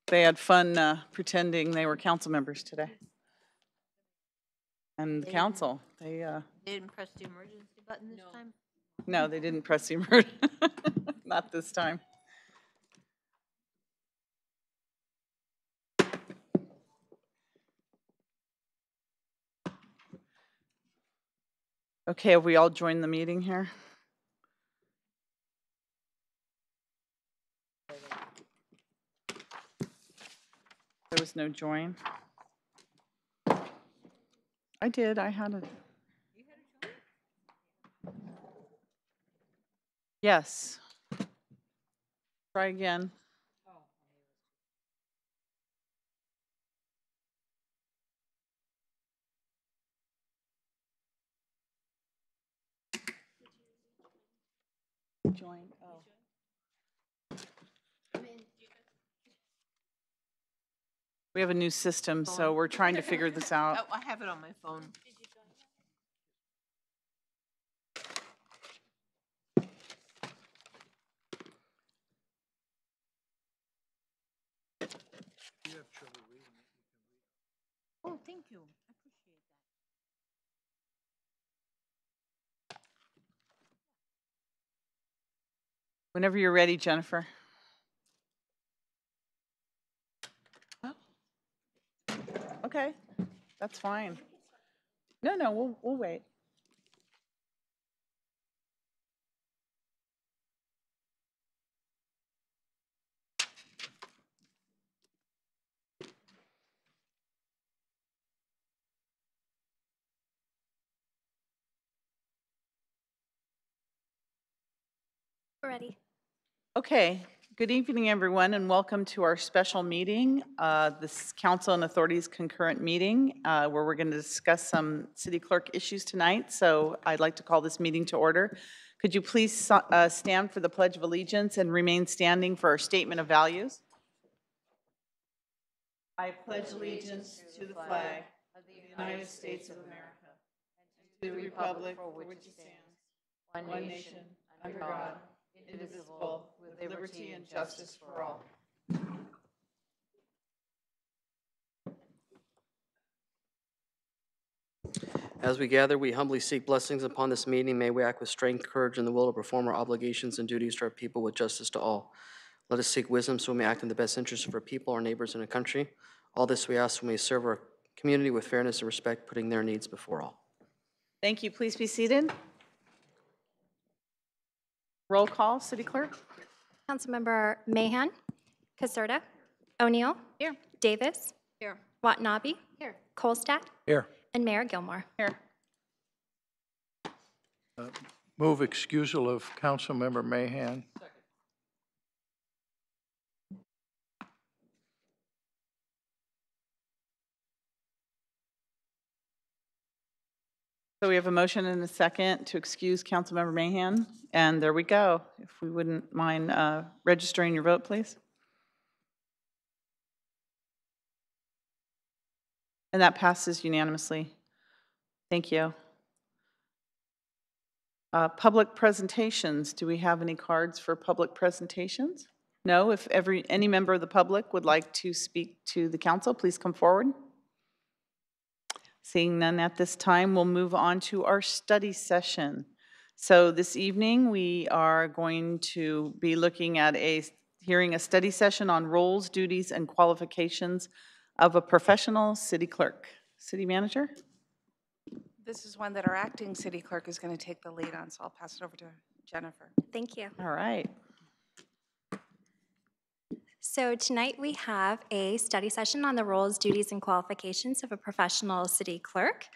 They had fun pretending they were council members today. And the council, they, They didn't press the emergency button this time? no, they didn't press the emergency. Not this time. Okay, have we all joined the meeting here? There was no join. I did, I had a. Yes. Try again. Join, oh. We have a new system, so we're trying to figure this out. Oh, I have it on my phone. Oh, thank you. I appreciate that. Whenever you're ready, Jennifer. Oh. Okay, that's fine. No, we'll wait. We're ready. Okay, good evening, everyone, and welcome to our special meeting, this Council and Authorities concurrent meeting, where we're going to discuss some city clerk issues tonight. So I'd like to call this meeting to order. Could you please stand for the Pledge of Allegiance and remain standing for our statement of values? I pledge allegiance to the flag of the United States of America and to the republic for which it stands, one nation, under God, indivisible, with liberty and justice for all. As we gather, we humbly seek blessings upon this meeting. May we act with strength, courage, and the will to perform our obligations and duties to our people with justice to all. Let us seek wisdom so we may act in the best interest of our people, our neighbors, and our country. All this we ask so we may serve our community with fairness and respect, putting their needs before all. Thank you. Please be seated. Roll call, City Clerk. Councilmember Mahan, Caserta, O'Neill. Here. Davis. Here. Watanabe. Here. Kolstad. Here. And Mayor Gilmore. Here. Move excusal of Councilmember Mahan. So we have a motion and a second to excuse Councilmember Mahan, and there we go. If we wouldn't mind registering your vote, please. And that passes unanimously. Thank you. Public presentations. Do we have any cards for public presentations? No. If any member of the public would like to speak to the council, please come forward. Seeing none at this time, we'll move on to our study session. So this evening, we are going to be looking at hearing a study session on roles, duties, and qualifications of a professional city clerk. City manager? This is one that our acting city clerk is going to take the lead on, so I'll pass it over to Jennifer. Thank you. All right. So tonight we have a study session on the roles, duties, and qualifications of a professional city clerk.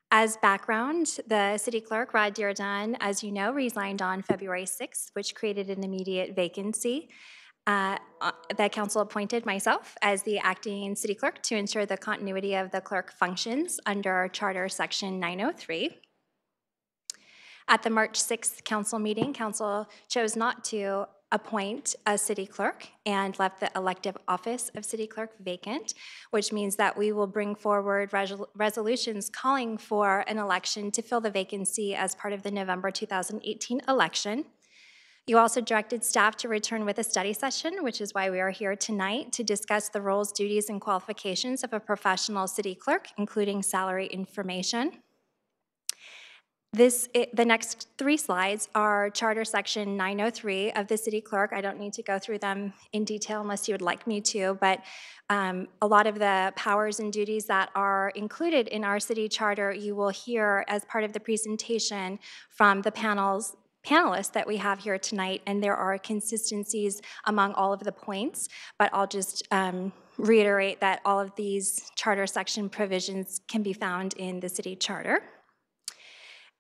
As background, the city clerk, Rod Dearden, as you know, resigned on February 6th, which created an immediate vacancy. The council appointed myself as the acting city clerk to ensure the continuity of the clerk functions under Charter Section 903. At the March 6th council meeting, council chose not to appoint a city clerk and left the elective office of city clerk vacant, which means that we will bring forward resolutions calling for an election to fill the vacancy as part of the November 2018 election. You also directed staff to return with a study session, which is why we are here tonight to discuss the roles, duties, and qualifications of a professional city clerk, including salary information. The next 3 slides are Charter Section 903 of the City Clerk. I don't need to go through them in detail unless you would like me to, but a lot of the powers and duties that are included in our city charter you will hear as part of the presentation from the panelists that we have here tonight, and there are consistencies among all of the points, but I'll just reiterate that all of these charter section provisions can be found in the city charter.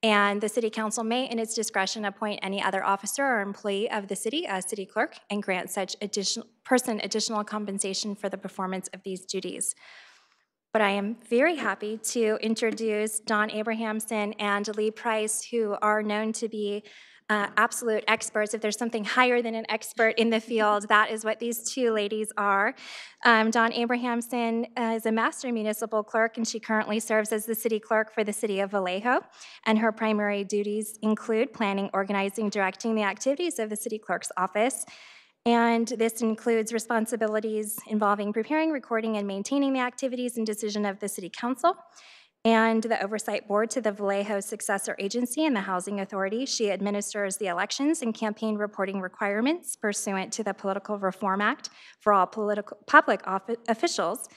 And the city council may, in its discretion, appoint any other officer or employee of the city as city clerk and grant such additional compensation for the performance of these duties. But I am very happy to introduce Dawn Abrahamson and Lee Price, who are known to be absolute experts. If there's something higher than an expert in the field, that is what these 2 ladies are. Dawn Abrahamson is a master municipal clerk, and she currently serves as the city clerk for the city of Vallejo. And her primary duties include planning, organizing, directing the activities of the city clerk's office. And this includes responsibilities involving preparing, recording, and maintaining the activities and decision of the city council, and the oversight board to the Vallejo Successor Agency and the Housing Authority. She administers the elections and campaign reporting requirements pursuant to the Political Reform Act for all public officials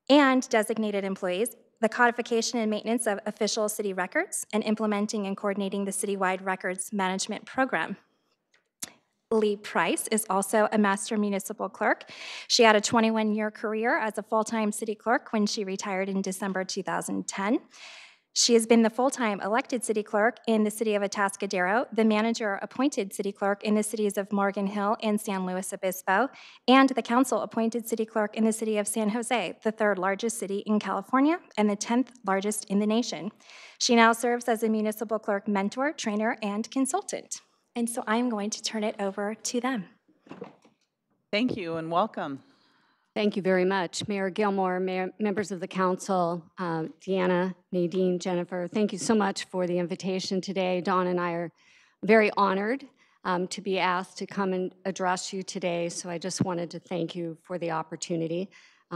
and designated employees, the codification and maintenance of official city records, and implementing and coordinating the citywide records management program. Lee Price is also a master municipal clerk. She had a 21-year career as a full-time city clerk when she retired in December 2010. She has been the full-time elected city clerk in the city of Atascadero, the manager-appointed city clerk in the cities of Morgan Hill and San Luis Obispo, and the council-appointed city clerk in the city of San Jose, the 3rd largest city in California and the 10th largest in the nation. She now serves as a municipal clerk mentor, trainer, and consultant. And so I'm going to turn it over to them. Thank you and welcome. Thank you very much. Mayor Gilmore, members of the council, Deanna, Nadine, Jennifer, thank you so much for the invitation today. Dawn and I are very honored to be asked to come and address you today, so I just wanted to thank you for the opportunity.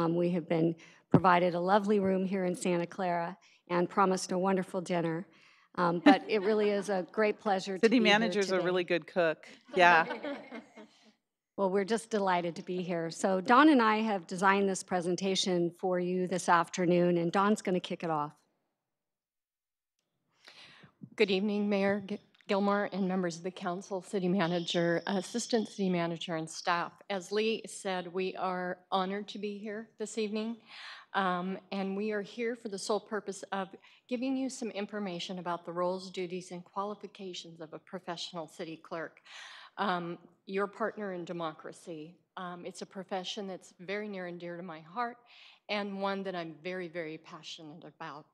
We have been provided a lovely room here in Santa Clara and promised a wonderful dinner. But it really is a great pleasure to be City here manager's a today. really good cook. Yeah. Well, we're just delighted to be here. So Dawn and I have designed this presentation for you this afternoon, and Dawn's going to kick it off. Good evening, Mayor Gilmore and members of the council, city manager, assistant city manager, and staff. As Lee said, we are honored to be here this evening. And we are here for the sole purpose of giving you some information about the roles, duties, and qualifications of a professional city clerk. Your partner in democracy. It's a profession that's very near and dear to my heart and one that I'm very, very passionate about.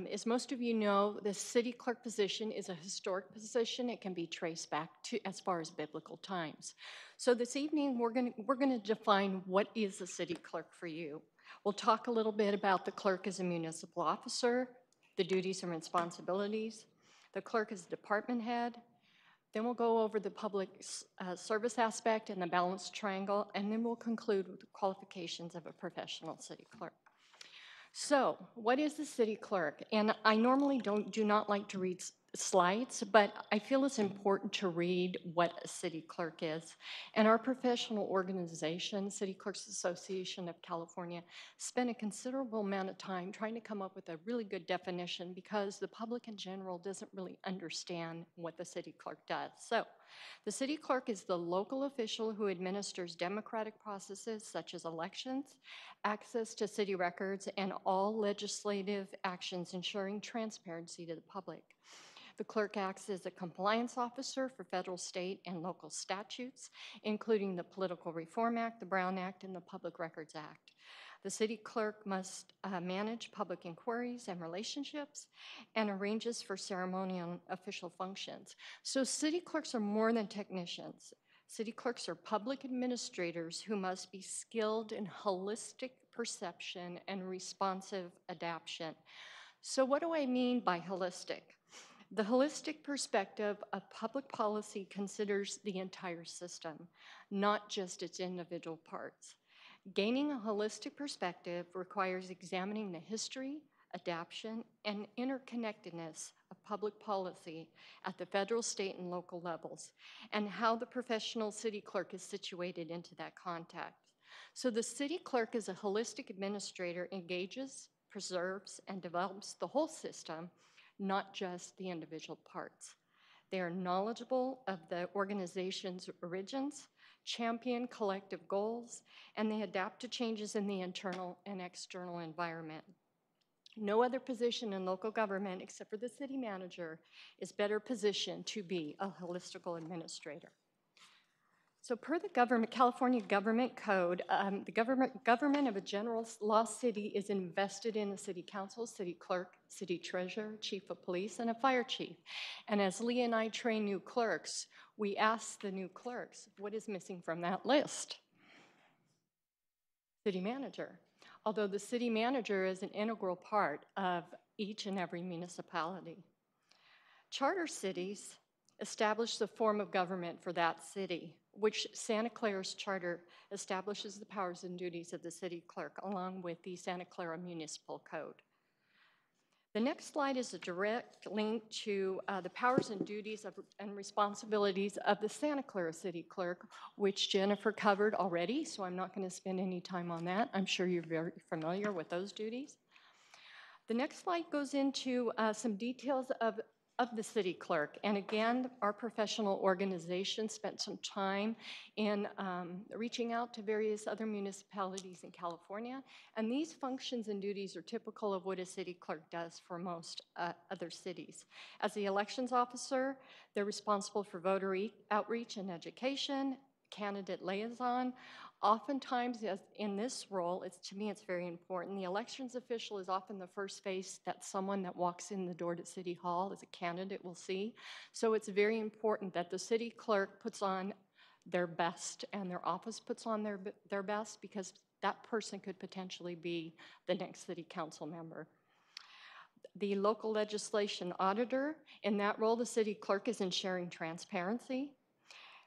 As most of you know, the city clerk position is a historic position. It can be traced back to as far as biblical times. So this evening, we're going to define what is a city clerk for you. We'll talk a little bit about the clerk as a municipal officer, the duties and responsibilities, the clerk as a department head. Then we'll go over the public service aspect and the balanced triangle, and then we'll conclude with the qualifications of a professional city clerk. So, what is the city clerk? And I normally do not like to read slides, but I feel it's important to read what a city clerk is. And our professional organization, City Clerks Association of California, spent a considerable amount of time trying to come up with a really good definition because the public in general doesn't really understand what the city clerk does. So, the city clerk is the local official who administers democratic processes such as elections, access to city records, and all legislative actions ensuring transparency to the public. The clerk acts as a compliance officer for federal, state, and local statutes, including the Political Reform Act, the Brown Act, and the Public Records Act. The city clerk must manage public inquiries and relationships and arranges for ceremonial and official functions. So city clerks are more than technicians. City clerks are public administrators who must be skilled in holistic perception and responsive adaptation. So what do I mean by holistic? The holistic perspective of public policy considers the entire system, not just its individual parts. Gaining a holistic perspective requires examining the history, adaptation, and interconnectedness of public policy at the federal, state, and local levels, and how the professional city clerk is situated into that context. So the city clerk as a holistic administrator engages, preserves, and develops the whole system, not just the individual parts. They are knowledgeable of the organization's origins, champion collective goals, and they adapt to changes in the internal and external environment. No other position in local government, except for the city manager, is better positioned to be a holistical administrator. So per the California Government Code, the government of a general law city is invested in a city council, city clerk, city treasurer, chief of police, and a fire chief. And as Lee and I train new clerks, we ask the new clerks, what is missing from that list? City manager. Although the city manager is an integral part of each and every municipality. Charter cities establish the form of government for that city, which Santa Clara's charter establishes the powers and duties of the city clerk along with the Santa Clara Municipal Code. The next slide is a direct link to the powers and duties and responsibilities of the Santa Clara City Clerk, which Jennifer covered already, so I'm not going to spend any time on that. I'm sure you're very familiar with those duties. The next slide goes into some details of the city clerk. And again, our professional organization spent some time in reaching out to various other municipalities in California. And these functions and duties are typical of what a city clerk does for most other cities. As the elections officer, they're responsible for voter outreach and education, candidate liaison. Oftentimes, in this role, to me, it's very important. The elections official is often the first face that someone that walks in the door to City Hall as a candidate will see. So it's very important that the city clerk puts on their best and their office puts on their best, because that person could potentially be the next city council member. The local legislation auditor, in that role, the city clerk is ensuring transparency.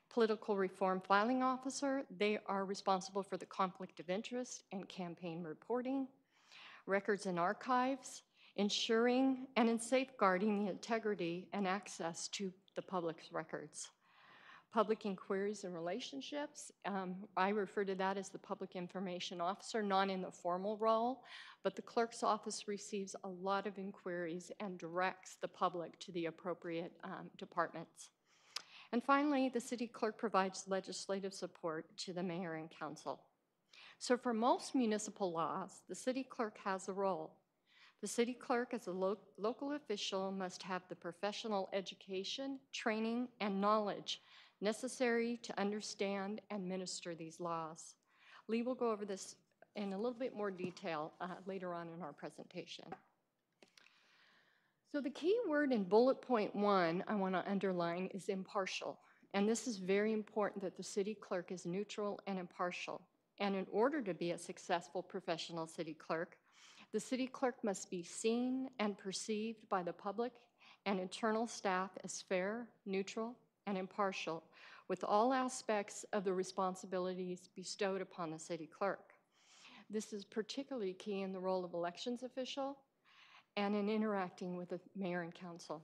Political reform filing officer, they are responsible for the conflict of interest and campaign reporting. Records and archives, ensuring and in safeguarding the integrity and access to the public's records. Public inquiries and relationships, I refer to that as the public information officer, not in the formal role, but the clerk's office receives a lot of inquiries and directs the public to the appropriate departments. And finally, the city clerk provides legislative support to the mayor and council. So for most municipal laws, the city clerk has a role. The city clerk as a local official must have the professional education, training, and knowledge necessary to understand and administer these laws. Lee will go over this in a little bit more detail later on in our presentation. So the key word in bullet point 1 I want to underline is impartial. And this is very important, that the city clerk is neutral and impartial. And in order to be a successful professional city clerk, the city clerk must be seen and perceived by the public and internal staff as fair, neutral, and impartial, with all aspects of the responsibilities bestowed upon the city clerk. This is particularly key in the role of elections official and in interacting with the mayor and council.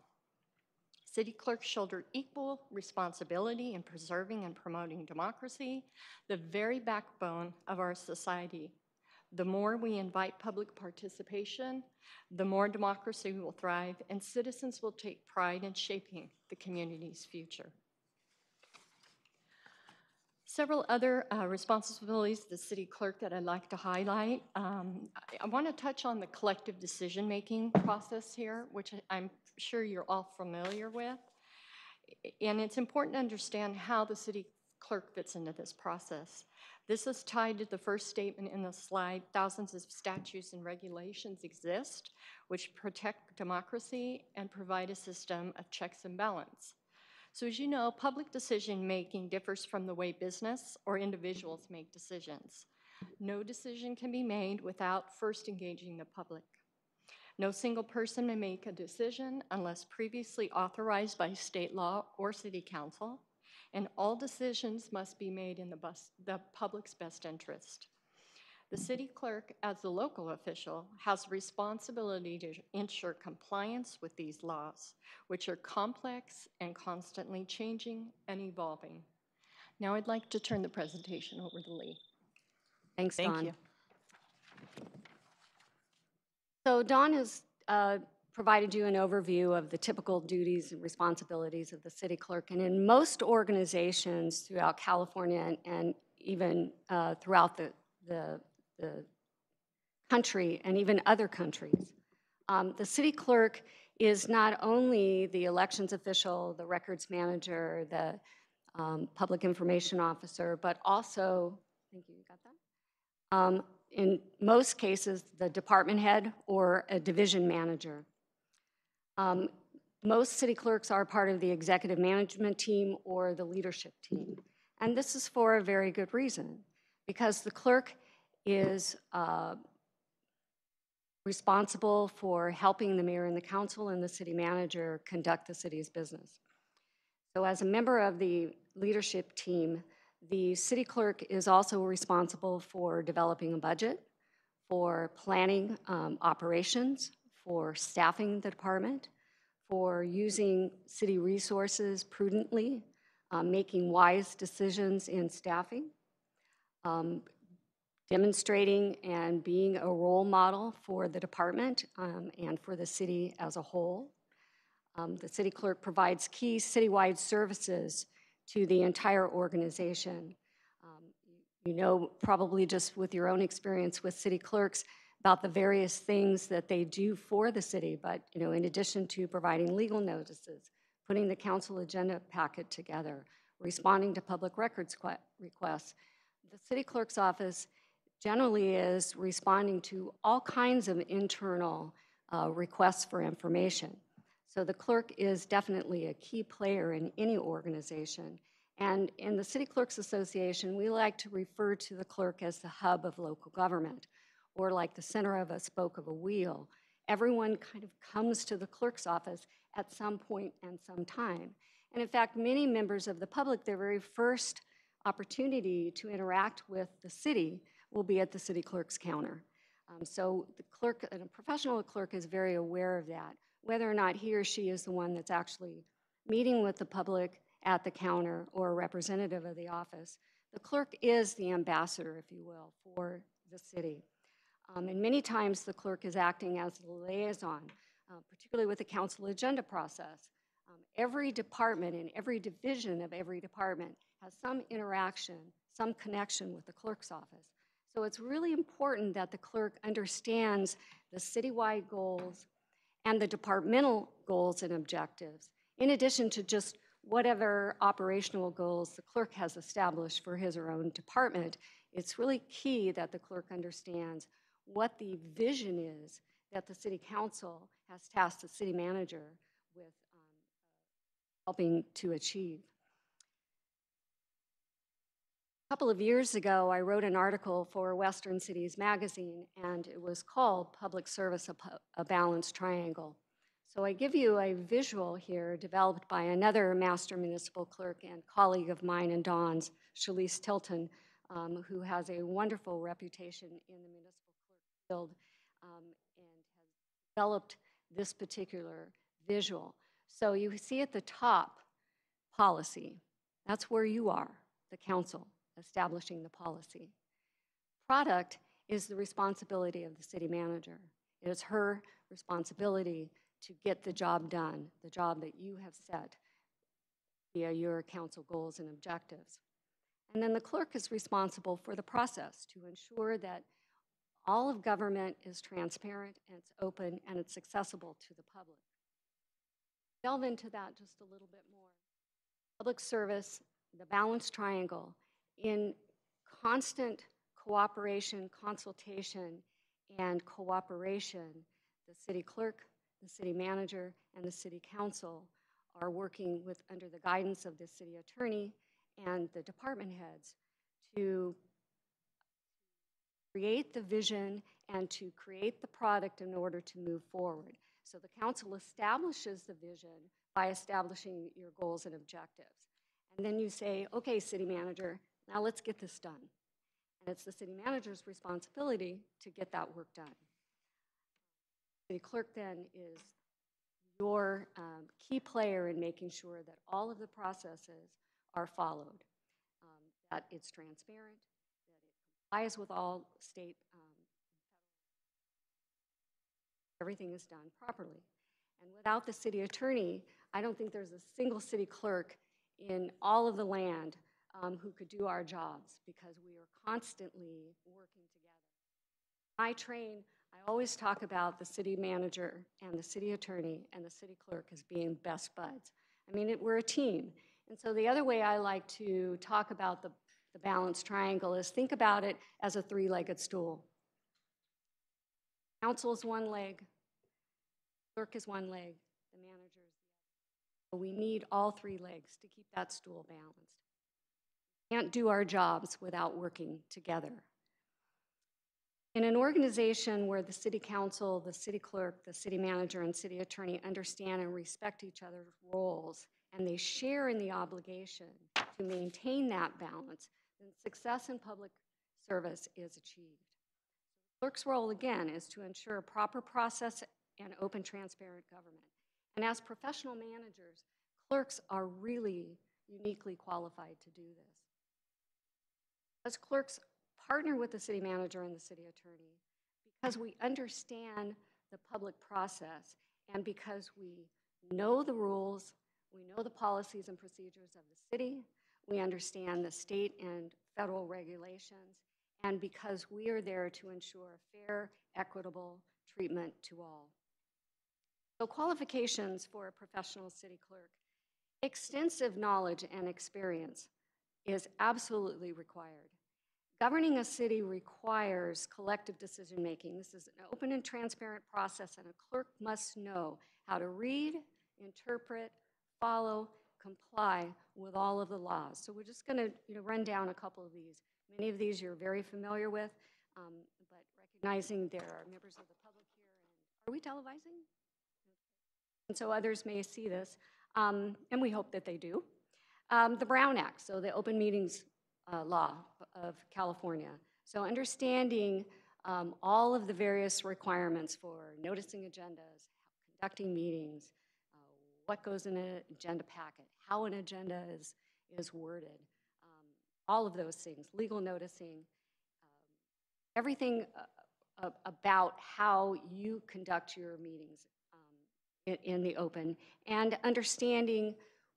City clerks shoulder equal responsibility in preserving and promoting democracy, the very backbone of our society. The more we invite public participation, the more democracy will thrive and citizens will take pride in shaping the community's future. Several other responsibilities of the city clerk that I'd like to highlight. I want to touch on the collective decision-making process here, which I'm sure you're all familiar with. And it's important to understand how the city clerk fits into this process. This is tied to the first statement in the slide. Thousands of statutes and regulations exist which protect democracy and provide a system of checks and balance. So as you know, public decision-making differs from the way business or individuals make decisions. No decision can be made without first engaging the public. No single person may make a decision unless previously authorized by state law or city council, and all decisions must be made in the public's best interest. The city clerk, as the local official, has a responsibility to ensure compliance with these laws, which are complex and constantly changing and evolving. Now I'd like to turn the presentation over to Lee. Thanks, Thank Dawn. you. So Dawn has provided you an overview of the typical duties and responsibilities of the city clerk. And in most organizations throughout California and even throughout the country and even other countries, the city clerk is not only the elections official, the records manager, the public information officer, but also, thank you, you got that? In most cases, the department head or a division manager. Most city clerks are part of the executive management team or the leadership team. And this is for a very good reason, because the clerk is responsible for helping the mayor and the council and the city manager conduct the city's business. So as a member of the leadership team, the city clerk is also responsible for developing a budget, for planning operations, for staffing the department, for using city resources prudently, making wise decisions in staffing, demonstrating and being a role model for the department and for the city as a whole. The city clerk provides key citywide services to the entire organization. You know, probably just with your own experience with city clerks, about the various things that they do for the city, but you know, in addition to providing legal notices, putting the council agenda packet together, responding to public records requests, the city clerk's office generally is responding to all kinds of internal requests for information. So the clerk is definitely a key player in any organization. And in the City Clerks Association, we like to refer to the clerk as the hub of local government, or like the center of a spoke of a wheel. Everyone kind of comes to the clerk's office at some point and some time. And in fact, many members of the public, their very first opportunity to interact with the city will be at the city clerk's counter. So the clerk, a professional clerk, is very aware of that, whether or not he or she is the one that's actually meeting with the public at the counter or a representative of the office. The clerk is the ambassador, if you will, for the city. And many times the clerk is acting as the liaison, particularly with the council agenda process. Every department and every division of every department has some interaction, some connection with the clerk's office. So it's really important that the clerk understands the citywide goals and the departmental goals and objectives, in addition to just whatever operational goals the clerk has established for his or her own department. It's really key that the clerk understands what the vision is that the city council has tasked the city manager with helping to achieve. A couple of years ago, I wrote an article for Western Cities Magazine, and it was called Public Service, a Balanced Triangle. So I give you a visual here developed by another master municipal clerk and colleague of mine and Dawn's, Shalise Tilton, who has a wonderful reputation in the municipal clerk field and has developed this particular visual. So you see at the top, policy. That's where you are, the council, establishing the policy. Product is the responsibility of the city manager. It is her responsibility to get the job done, the job that you have set via your council goals and objectives. And then the clerk is responsible for the process to ensure that all of government is transparent and it's open and it's accessible to the public. Delve into that just a little bit more. Public service, the balanced triangle, in constant cooperation, consultation, and cooperation, the city clerk, the city manager, and the city council are working with under the guidance of the city attorney and the department heads to create the vision and to create the product in order to move forward. So the council establishes the vision by establishing your goals and objectives. And then you say, okay, city manager, now let's get this done. And it's the city manager's responsibility to get that work done. The clerk then is your key player in making sure that all of the processes are followed, that it's transparent, that it complies with all state, everything is done properly. And without the city attorney, I don't think there's a single city clerk in all of the land who could do our jobs, because we are constantly working together. I always talk about the city manager and the city attorney and the city clerk as being best buds. I mean, we're a team. And so the other way I like to talk about the balanced triangle is think about it as a three-legged stool. Council is one leg, clerk is one leg, the manager is the other. But we need all three legs to keep that stool balanced. We can't do our jobs without working together. In an organization where the city council, the city clerk, the city manager, and city attorney understand and respect each other's roles, and they share in the obligation to maintain that balance, then success in public service is achieved. The clerk's role, again, is to ensure proper process and open, transparent government. And as professional managers, clerks are really uniquely qualified to do this. As clerks, partner with the city manager and the city attorney because we understand the public process and because we know the rules, we know the policies and procedures of the city, we understand the state and federal regulations, and because we are there to ensure fair, equitable treatment to all. So qualifications for a professional city clerk: extensive knowledge and experience is absolutely required. Governing a city requires collective decision-making. This is an open and transparent process, and a clerk must know how to read, interpret, follow, comply with all of the laws. So we're just going to run down a couple of these. Many of these you're very familiar with, but recognizing there are members of the public here. And are we televising? And so others may see this, and we hope that they do. The Brown Act, so the Open Meetings Law of California. So understanding all of the various requirements for noticing agendas, conducting meetings, what goes in an agenda packet, how an agenda is worded, all of those things, legal noticing, everything about how you conduct your meetings in the open, and understanding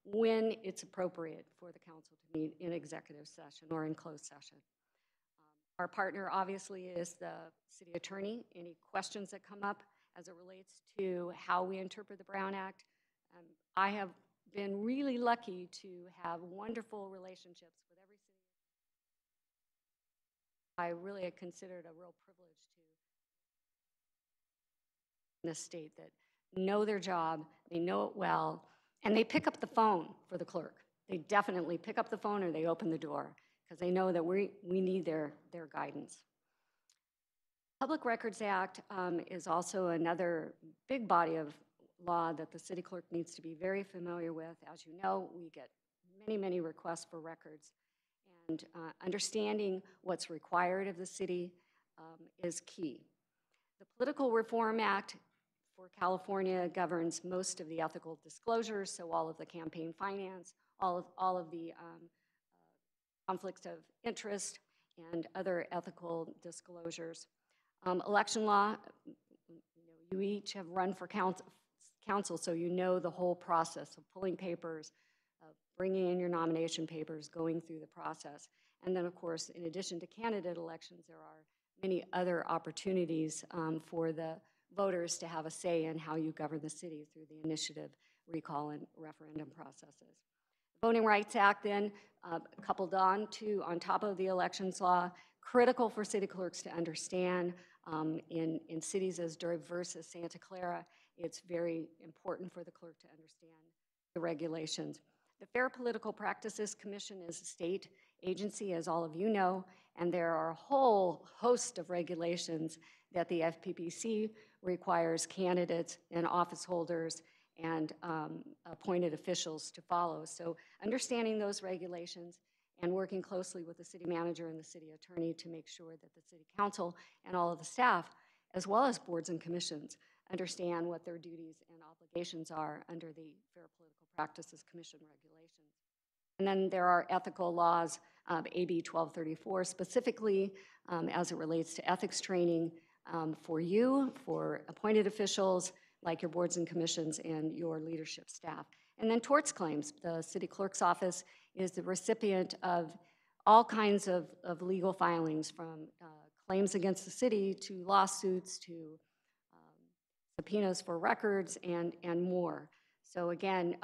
when it's appropriate for the council to meet in executive session or in closed session. Our partner obviously is the city attorney. Any questions that come up as it relates to how we interpret the Brown Act, I have been really lucky to have wonderful relationships with every city. I really consider it a real privilege to in this state that know their job, they know it well, and they pick up the phone for the clerk. They definitely pick up the phone or they open the door because they know that we need their guidance. Public Records Act is also another big body of law that the city clerk needs to be very familiar with. As you know, we get many, many requests for records, and understanding what's required of the city is key. The Political Reform Act for California governs most of the ethical disclosures, so all of the campaign finance, all of the conflicts of interest, and other ethical disclosures. Election law, you each have run for council, so you know the whole process of pulling papers, bringing in your nomination papers, going through the process. And then, of course, in addition to candidate elections, there are many other opportunities for the voters to have a say in how you govern the city through the initiative, recall, and referendum processes. The Voting Rights Act then, coupled on top of the elections law, critical for city clerks to understand. In cities as diverse as Santa Clara, it's very important for the clerk to understand the regulations. The Fair Political Practices Commission is a state agency, as all of you know, and there are a whole host of regulations that the FPPC requires candidates and office holders and appointed officials to follow. So understanding those regulations and working closely with the city manager and the city attorney to make sure that the city council and all of the staff, as well as boards and commissions, understand what their duties and obligations are under the Fair Political Practices Commission regulations. And then there are ethical laws, AB 1234 specifically as it relates to ethics training for you, for appointed officials like your boards and commissions and your leadership staff. And then torts claims. The city clerk's office is the recipient of all kinds of legal filings, from claims against the city to lawsuits to subpoenas for records and more. So again,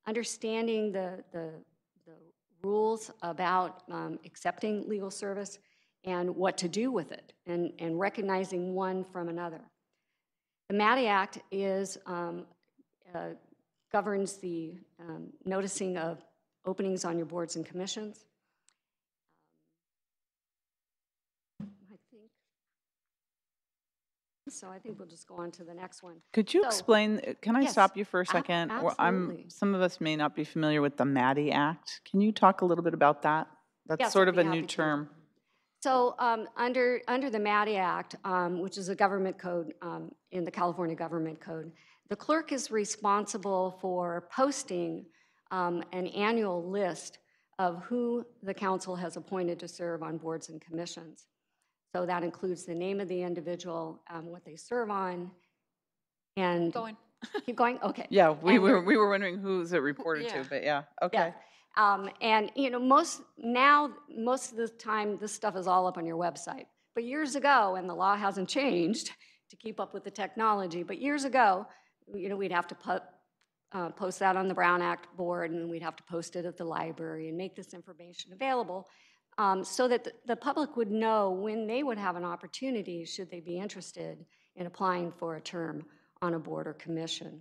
understanding the rules about accepting legal service and what to do with it, and recognizing one from another. The MATI Act governs the noticing of openings on your boards and commissions. I think we'll just go on to the next one. Could you So- explain, can I Yes, stop you for a second? absolutely. Some of us may not be familiar with the MATI Act. Can you talk a little bit about that? That's Yes, sort I'd of be a new happy to. term. So under the MATI Act, which is a government code in the California Government Code, the clerk is responsible for posting an annual list of who the council has appointed to serve on boards and commissions. So that includes the name of the individual, what they serve on, and keep going. Okay. Yeah, we And were wondering who's it reported to, but yeah, okay. Yeah. And you know, most of the time, this stuff is all up on your website. But years ago, and the law hasn't changed to keep up with the technology, but years ago, you know, we'd have to post that on the Brown Act board, and we'd have to post it at the library and make this information available so that the public would know when they would have an opportunity, should they be interested in applying for a term on a board or commission.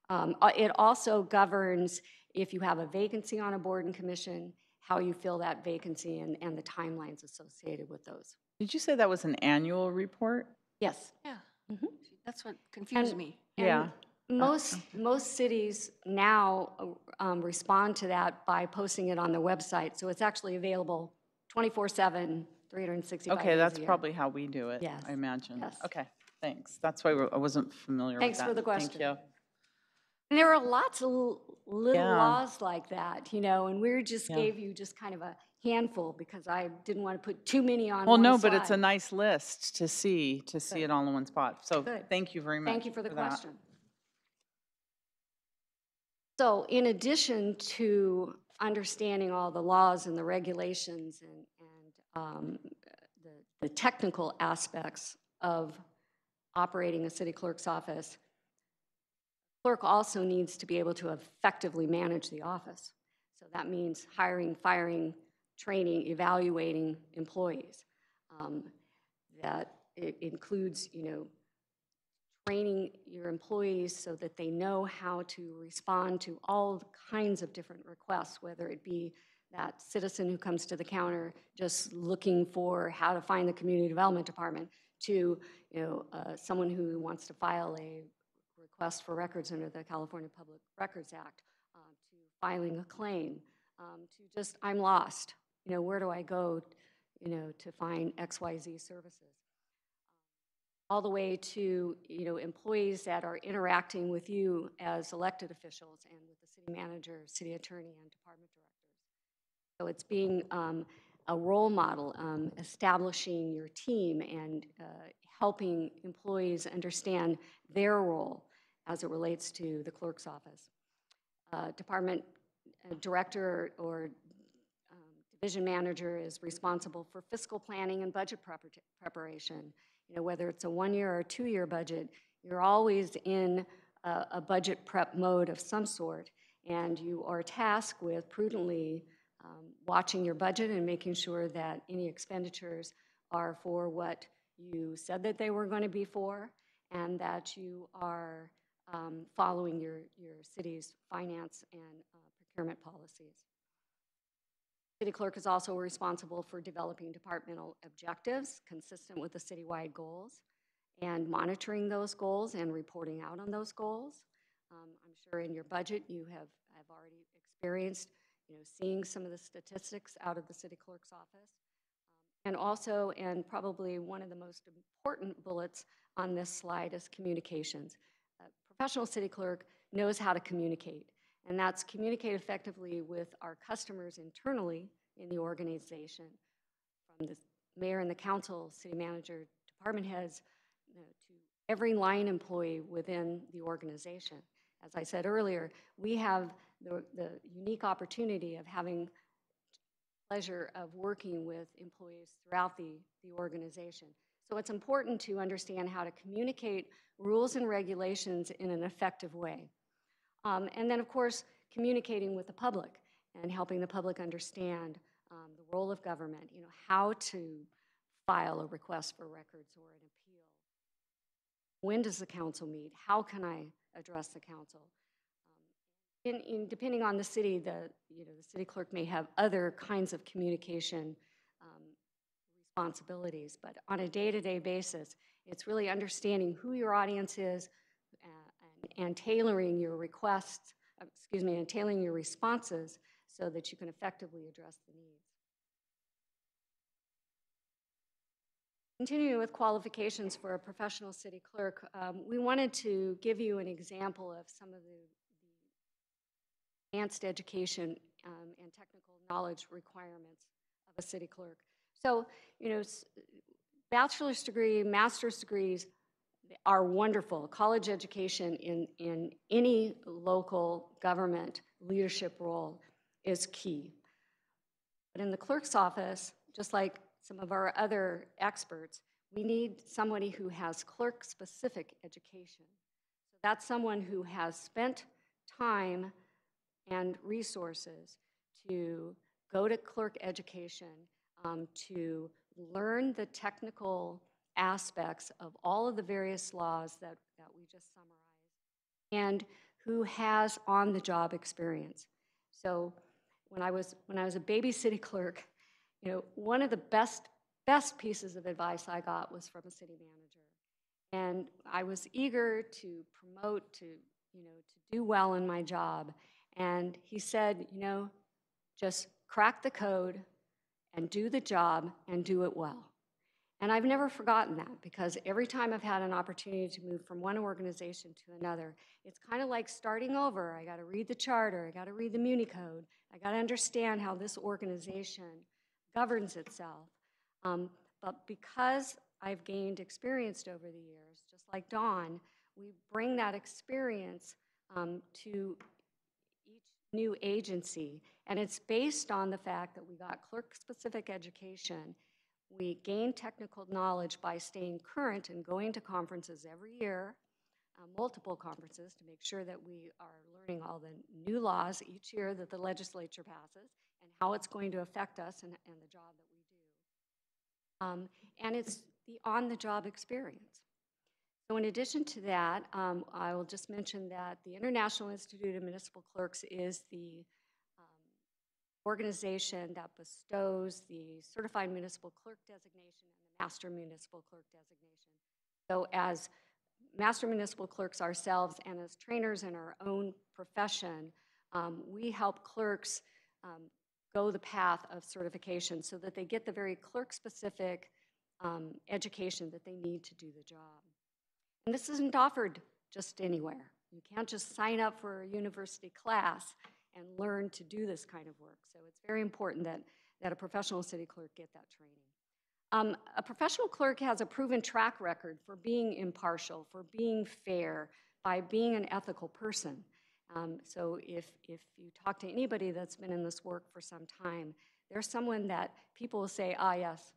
It also governs, if you have a vacancy on a board and commission, how you fill that vacancy and the timelines associated with those. Did you say that was an annual report? Yes. Yeah, Mhm. that's what confused And- me. Yeah. And most cities now respond to that by posting it on their website, so it's actually available 24/7, 365 days Okay, that's a year. probably how we do it, Yes, I imagine. yes. Okay, thanks. That's why I wasn't familiar with Thanks that. for the question. Thank you. And there are lots of little Yeah. laws like that, you know, and we just Yeah. gave you just kind of a handful because I didn't want to put too many on Well, one no, but it's a slide. nice list to see it all in one spot. So Good. thank you very much. Thank you for the that. question. So in addition to understanding all the laws and the regulations and the technical aspects of operating a city clerk's office, clerk also needs to be able to effectively manage the office. So that means hiring, firing, training, evaluating employees. That it includes, you know, training your employees so that they know how to respond to all kinds of different requests, whether it be that citizen who comes to the counter just looking for how to find the community development department, to, you know, someone who wants to file a request for records under the California Public Records Act, to filing a claim, to just, I'm lost, you know, where do I go, you know, to find XYZ services? All the way to, you know, employees that are interacting with you as elected officials and with the city manager, city attorney, and department directors. So it's being a role model, establishing your team and helping employees understand their role as it relates to the clerk's office. Department director or division manager is responsible for fiscal planning and budget preparation. You know, whether it's a 1-year or a 2-year budget, you're always in a budget prep mode of some sort, and you are tasked with prudently watching your budget and making sure that any expenditures are for what you said that they were going to be for, and that you are following your city's finance and procurement policies. City clerk is also responsible for developing departmental objectives consistent with the citywide goals. and monitoring those goals and reporting out on those goals. I'm sure in your budget you have already experienced, seeing some of the statistics out of the city clerk's office. And also, and probably one of the most important bullets on this slide is communications. A professional city clerk knows how to communicate, and that's communicate effectively with our customers internally in the organization, from the mayor and the council, city manager, department heads, to every line employee within the organization. As I said earlier, we have the unique opportunity of having pleasure of working with employees throughout the organization. So it's important to understand how to communicate rules and regulations in an effective way. And then, of course, communicating with the public and helping the public understand the role of government, how to file a request for records or an appeal. When does the council meet? How can I address the council? Depending on the city, the city clerk may have other kinds of communication responsibilities, but on a day-to-day basis, it's really understanding who your audience is and tailoring your requests, and tailoring your responses so that you can effectively address the needs. Continuing with qualifications for a professional city clerk, we wanted to give you an example of some of the advanced education and technical knowledge requirements of a city clerk. So, bachelor's degree, master's degrees are wonderful. College education in any local government leadership role is key. But in the clerk's office, just like some of our other experts, we need somebody who has clerk-specific education. So that's someone who has spent time and resources to go to clerk education, to learn the technical aspects of all of the various laws that we just summarized, and who has on-the-job experience. So when I was a baby city clerk, one of the best pieces of advice I got was from a city manager. And I was eager to promote, to do well in my job. And he said, just crack the code and do the job and do it well. And I've never forgotten that, because every time I've had an opportunity to move from one organization to another, it's kind of like starting over. I got to read the charter, I got to read the Muni Code, I got to understand how this organization governs itself. But because I've gained experience over the years, just like Dawn, we bring that experience to each new agency, and it's based on the fact that we got clerk-specific education. We gain technical knowledge by staying current and going to conferences every year, multiple conferences, to make sure that we are learning all the new laws each year that the legislature passes and how it's going to affect us and the job that we do. And it's the on-the-job experience. So in addition to that, I will just mention that the International Institute of Municipal Clerks is the organization that bestows the Certified Municipal Clerk designation and the Master Municipal Clerk designation. So as Master Municipal Clerks ourselves and as trainers in our own profession, we help clerks go the path of certification so that they get the very clerk-specific education that they need to do the job. And this isn't offered just anywhere. You can't just sign up for a university class and learn to do this kind of work. So it's very important that a professional city clerk get that training. A professional clerk has a proven track record for being impartial, for being fair, by being an ethical person. So if you talk to anybody that's been in this work for some time, there's someone that people will say, yes,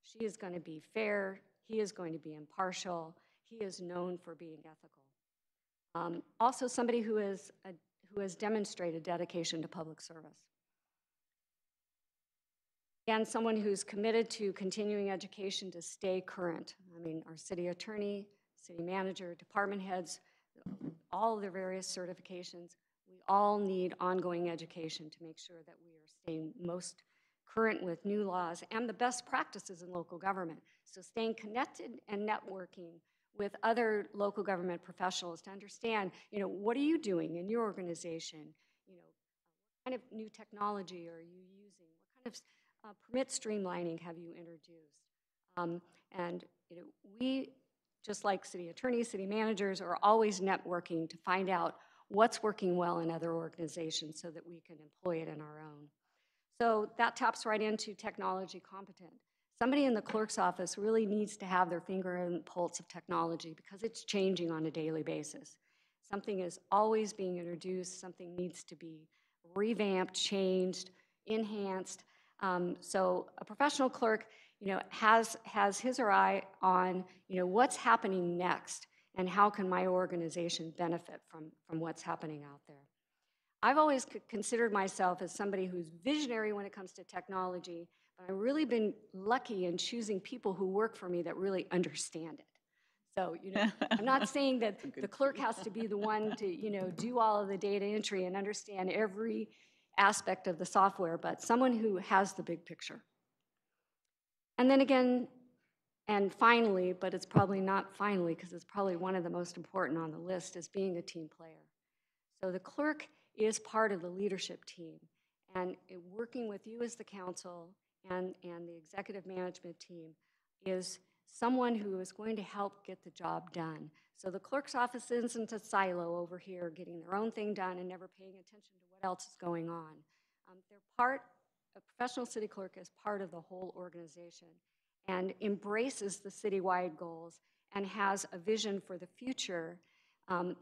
she is going to be fair, he is going to be impartial, he is known for being ethical. Also somebody who has demonstrated dedication to public service. And someone who's committed to continuing education to stay current. I mean, our city attorney, city manager, department heads, all of their various certifications, we all need ongoing education to make sure that we are staying most current with new laws and the best practices in local government. So staying connected and networking with other local government professionals to understand, what are you doing in your organization? What kind of new technology are you using? What kind of permit streamlining have you introduced? And we, just like city attorneys, city managers, are always networking to find out what's working well in other organizations so that we can employ it in our own. So that taps right into technology competent. Somebody in the clerk's office really needs to have their finger in the pulse of technology because it's changing on a daily basis. Something is always being introduced, something needs to be revamped, changed, enhanced. So a professional clerk, has his or her eye on, what's happening next and how can my organization benefit from what's happening out there. I've always considered myself as somebody who's visionary when it comes to technology, but I've really been lucky in choosing people who work for me that really understand it. So, I'm not saying that the clerk has to be the one to, do all of the data entry and understand every aspect of the software, but someone who has the big picture. And then again, and finally, but it's probably not finally because it's probably one of the most important on the list, is being a team player. So the clerk is part of the leadership team, and working with you as the council and the executive management team is someone who is going to help get the job done. So the clerk's office isn't a silo over here getting their own thing done and never paying attention to what else is going on. A professional city clerk is part of the whole organization and embraces the citywide goals and has a vision for the future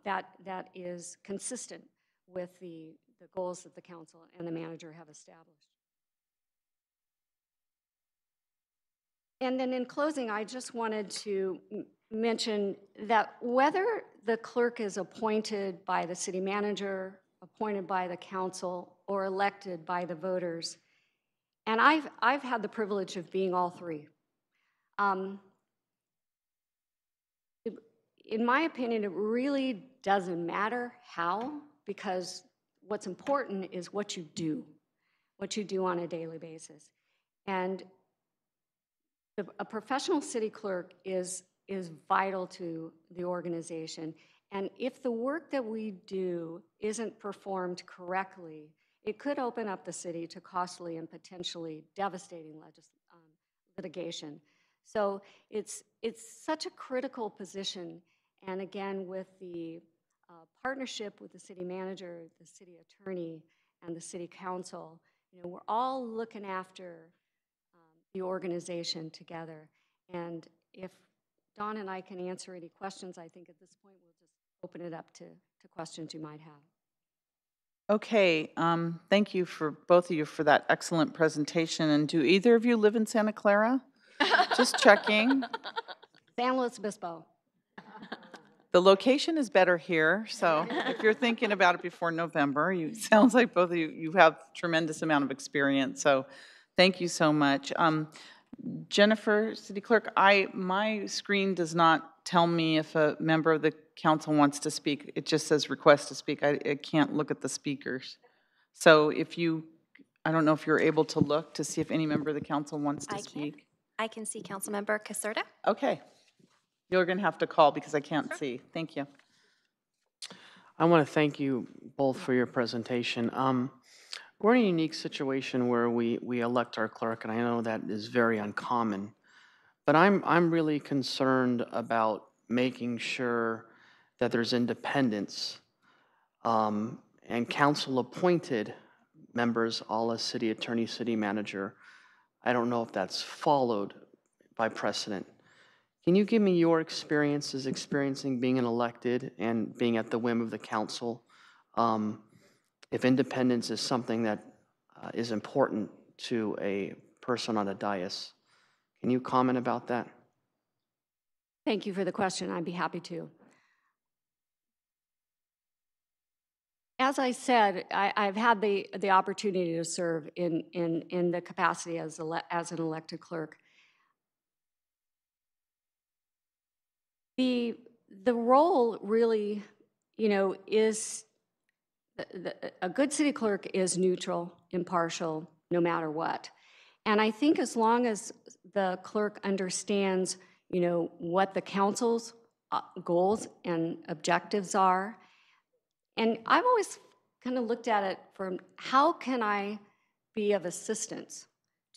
that is consistent with the goals that the council and the manager have established. And then in closing, I just wanted to mention that whether the clerk is appointed by the city manager, appointed by the council, or elected by the voters, and I've had the privilege of being all three. In my opinion, it really doesn't matter how, because what's important is what you do on a daily basis. And a professional city clerk is vital to the organization. And if the work that we do isn't performed correctly, it could open up the city to costly and potentially devastating litigation. So it's such a critical position. And again, with the partnership with the city manager, the city attorney, and the city council, we're all looking after the organization together. And if Dawn and I can answer any questions, I think at this point we'll just open it up to questions you might have. Okay, thank you for both of you for that excellent presentation. And do either of you live in Santa Clara? Just checking. San Luis Obispo. The location is better here, so if you're thinking about it before November, sounds like both of you have tremendous amount of experience, so thank you so much. Jennifer, City Clerk, my screen does not tell me if a member of the council wants to speak. It just says request to speak. I can't look at the speakers. So I don't know if you're able to look to see if any member of the council wants to speak. I can see Councilmember Caserta. Okay. You're going to have to call because I can't see. Thank you. I want to thank you both for your presentation. We're in a unique situation where we elect our clerk, and I know that is very uncommon. But I'm really concerned about making sure that there's independence and council-appointed members, all as city attorney, city manager. I don't know if that's followed by precedent. Can you give me your experiences experiencing being an elected and being at the whim of the council? If independence is something that is important to a person on a dais. Can you comment about that? Thank you for the question. I'd be happy to. As I said, I've had the opportunity to serve in the capacity as an elected clerk. The role really, is a good city clerk is neutral, impartial, no matter what. And I think as long as the clerk understands, what the council's goals and objectives are. And I've always kind of looked at it from how can I be of assistance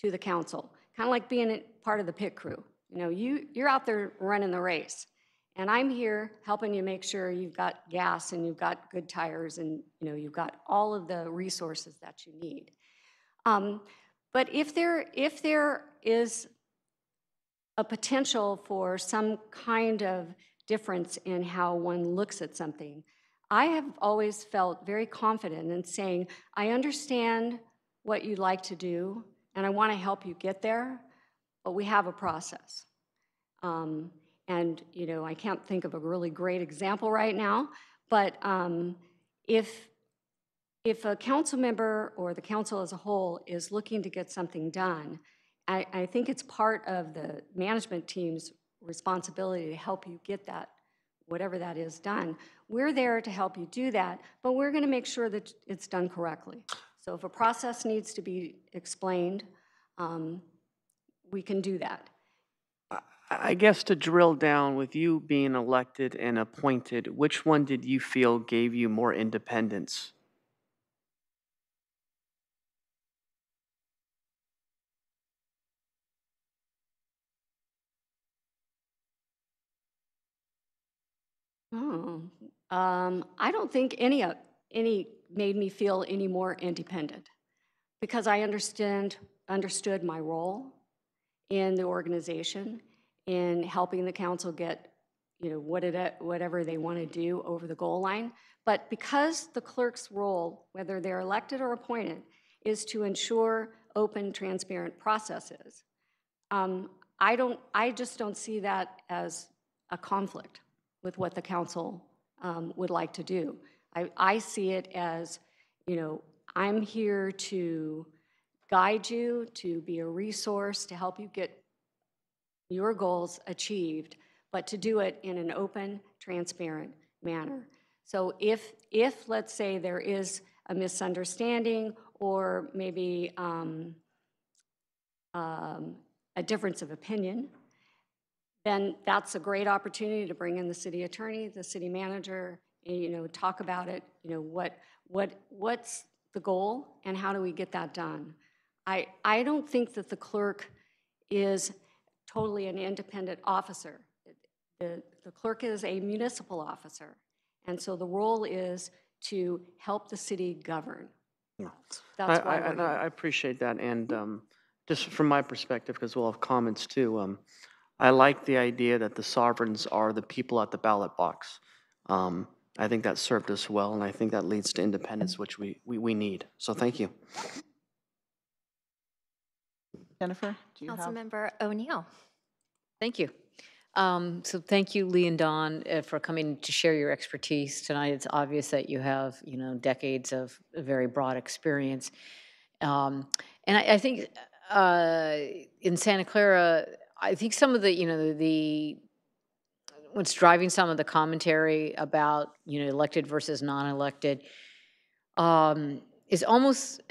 to the council? Kind of like being a part of the pit crew. You know, you're out there running the race, and I'm here helping you make sure you've got gas and you've got good tires and you've got all of the resources that you need. But if there is a potential for some kind of difference in how one looks at something, I have always felt very confident in saying, I understand what you'd like to do, and I want to help you get there, but we have a process. And I can't think of a really great example right now, but if a council member or the council as a whole is looking to get something done, I think it's part of the management team's responsibility to help you get that, whatever that is, done. We're there to help you do that, but we're going to make sure that it's done correctly. So if a process needs to be explained, we can do that. I guess to drill down, with you being elected and appointed, which one did you feel gave you more independence? Oh, I don't think any made me feel any more independent, because I understood my role in the organization in helping the council get whatever they want to do over the goal line. But because the clerk's role, whether they're elected or appointed, is to ensure open, transparent processes, I just don't see that as a conflict with what the council would like to do. I see it as, I'm here to guide you, to be a resource, to help you get your goals achieved, but to do it in an open, transparent manner. So if let's say there is a misunderstanding or maybe a difference of opinion, then that's a great opportunity to bring in the city attorney, the city manager, talk about it. What's the goal and how do we get that done? I don't think that the clerk is totally an independent officer. The clerk is a municipal officer, and so the role is to help the city govern. Yeah. That's why we're here. I appreciate that, and just from my perspective, because we'll have comments too, I like the idea that the sovereigns are the people at the ballot box. I think that served us well, and I think that leads to independence, which we need. So thank you. Jennifer, do you have? Councilmember O'Neill. Thank you. So thank you, Lee and Dawn, for coming to share your expertise tonight. It's obvious that you have, decades of very broad experience. And I think in Santa Clara, I think some of the what's driving some of the commentary about, elected versus non-elected is almost,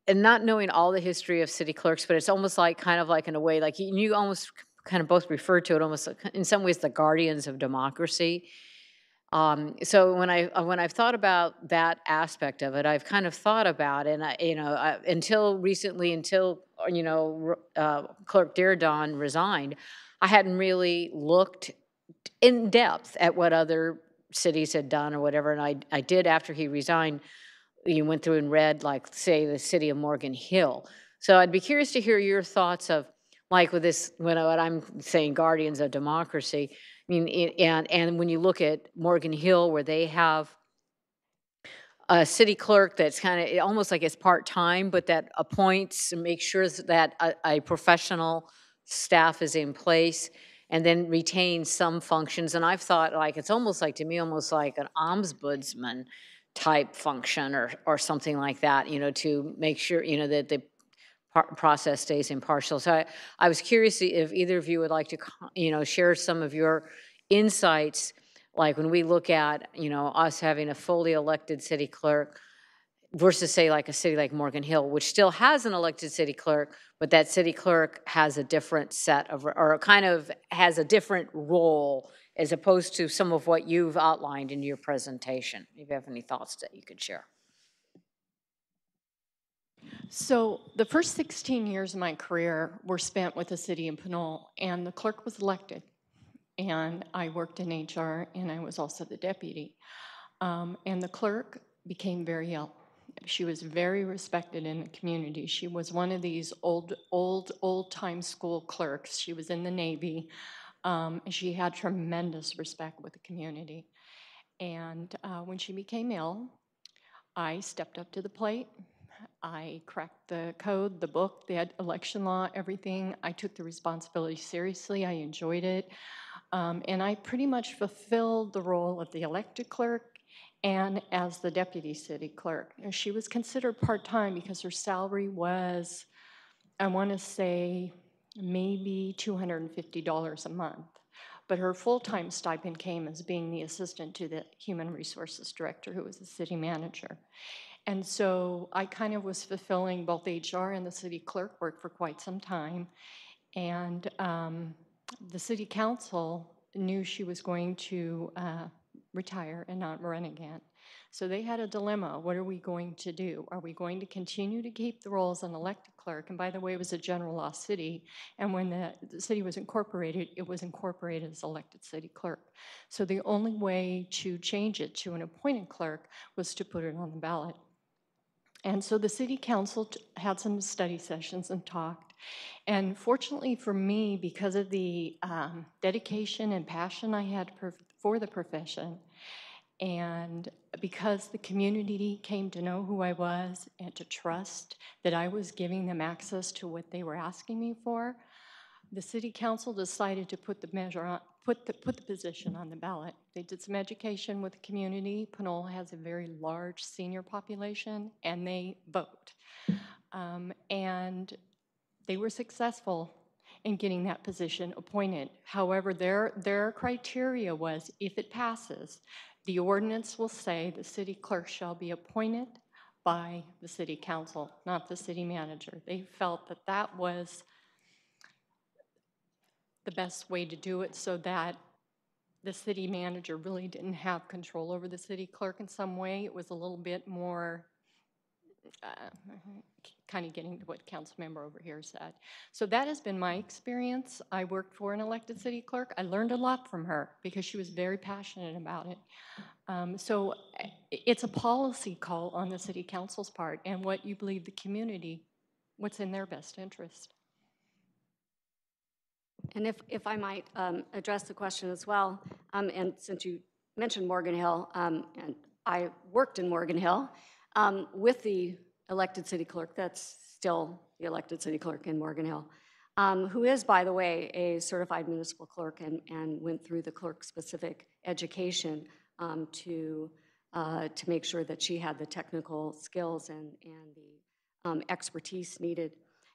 and not knowing all the history of city clerks, but it's almost like kind of like in a way, like you almost kind of both refer to it almost in some ways the guardians of democracy. So when I've thought about that aspect of it, I've kind of thought about, and until recently, Clerk Diridon resigned, I hadn't really looked in depth at what other cities had done or whatever, and I did after he resigned. You went through and read, like, say, the city of Morgan Hill. So I'd be curious to hear your thoughts of, like, with this, what I'm saying, guardians of democracy. I mean, and when you look at Morgan Hill, where they have a city clerk that's kind of almost like it's part-time, but that appoints and makes sure that a professional staff is in place, and then retains some functions. And I've thought, like, it's almost like, to me, almost like an ombudsman type function or something like that, to make sure, that the process stays impartial. So I was curious if either of you would like to, share some of your insights, like when we look at, us having a fully elected city clerk, versus say like a city like Morgan Hill, which still has an elected city clerk, but that city clerk has a different set of, or kind of has a different role as opposed to some of what you've outlined in your presentation. If you have any thoughts that you could share. So the first 16 years of my career were spent with the city of Pinole, and the clerk was elected. And I worked in HR, and I was also the deputy. And the clerk became very ill. She was very respected in the community. She was one of these old-time school clerks. She was in the Navy. She had tremendous respect with the community. And when she became ill, I stepped up to the plate. I cracked the code, the book, the election law, everything. I took the responsibility seriously. I enjoyed it. And I pretty much fulfilled the role of the elected clerk and as the deputy city clerk. And she was considered part-time because her salary was, I want to say, maybe $250 a month. But her full-time stipend came as being the assistant to the human resources director, who was the city manager. And so I kind of was fulfilling both HR and the city clerk work for quite some time. And the city council knew she was going to retire and not run again. So they had a dilemma. What are we going to do? Are we going to continue to keep the role as an elected clerk? And by the way, it was a general law city. And when the city was incorporated, it was incorporated as elected city clerk. So the only way to change it to an appointed clerk was to put it on the ballot. And so the city council had some study sessions and talked. And fortunately for me, because of the dedication and passion I had for the profession, and because the community came to know who I was and to trust that I was giving them access to what they were asking me for, the city council decided to put the measure on, put the position on the ballot. They did some education with the community. Pinole has a very large senior population, and they vote. And they were successful in getting that position appointed. However, their criteria was, if it passes, the ordinance will say the city clerk shall be appointed by the city council, not the city manager. They felt that that was the best way to do it, so that the city manager really didn't have control over the city clerk in some way. It was a little bit more kind of getting to what council member over here said. So that has been my experience. I worked for an elected city clerk. I learned a lot from her because she was very passionate about it. So it's a policy call on the city council's part and what you believe the community, what's in their best interest. And if I might address the question as well, and since you mentioned Morgan Hill, and I worked in Morgan Hill with the elected city clerk, that's still the elected city clerk in Morgan Hill, who is, by the way, a certified municipal clerk and went through the clerk-specific education to make sure that she had the technical skills and the expertise needed.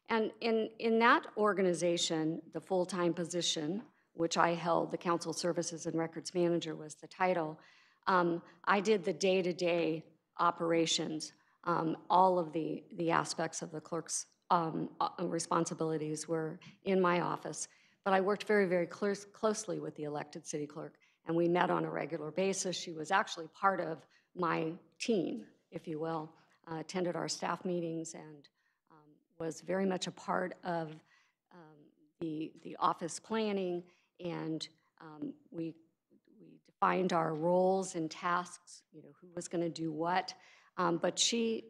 And in that organization, the full-time position, which I held, the Council Services and Records Manager was the title, I did the day-to-day operations. All of the aspects of the clerk's responsibilities were in my office. But I worked very, very closely with the elected city clerk, and we met on a regular basis. She was actually part of my team, if you will, attended our staff meetings and was very much a part of the office planning, and we defined our roles and tasks, you know, who was going to do what. But she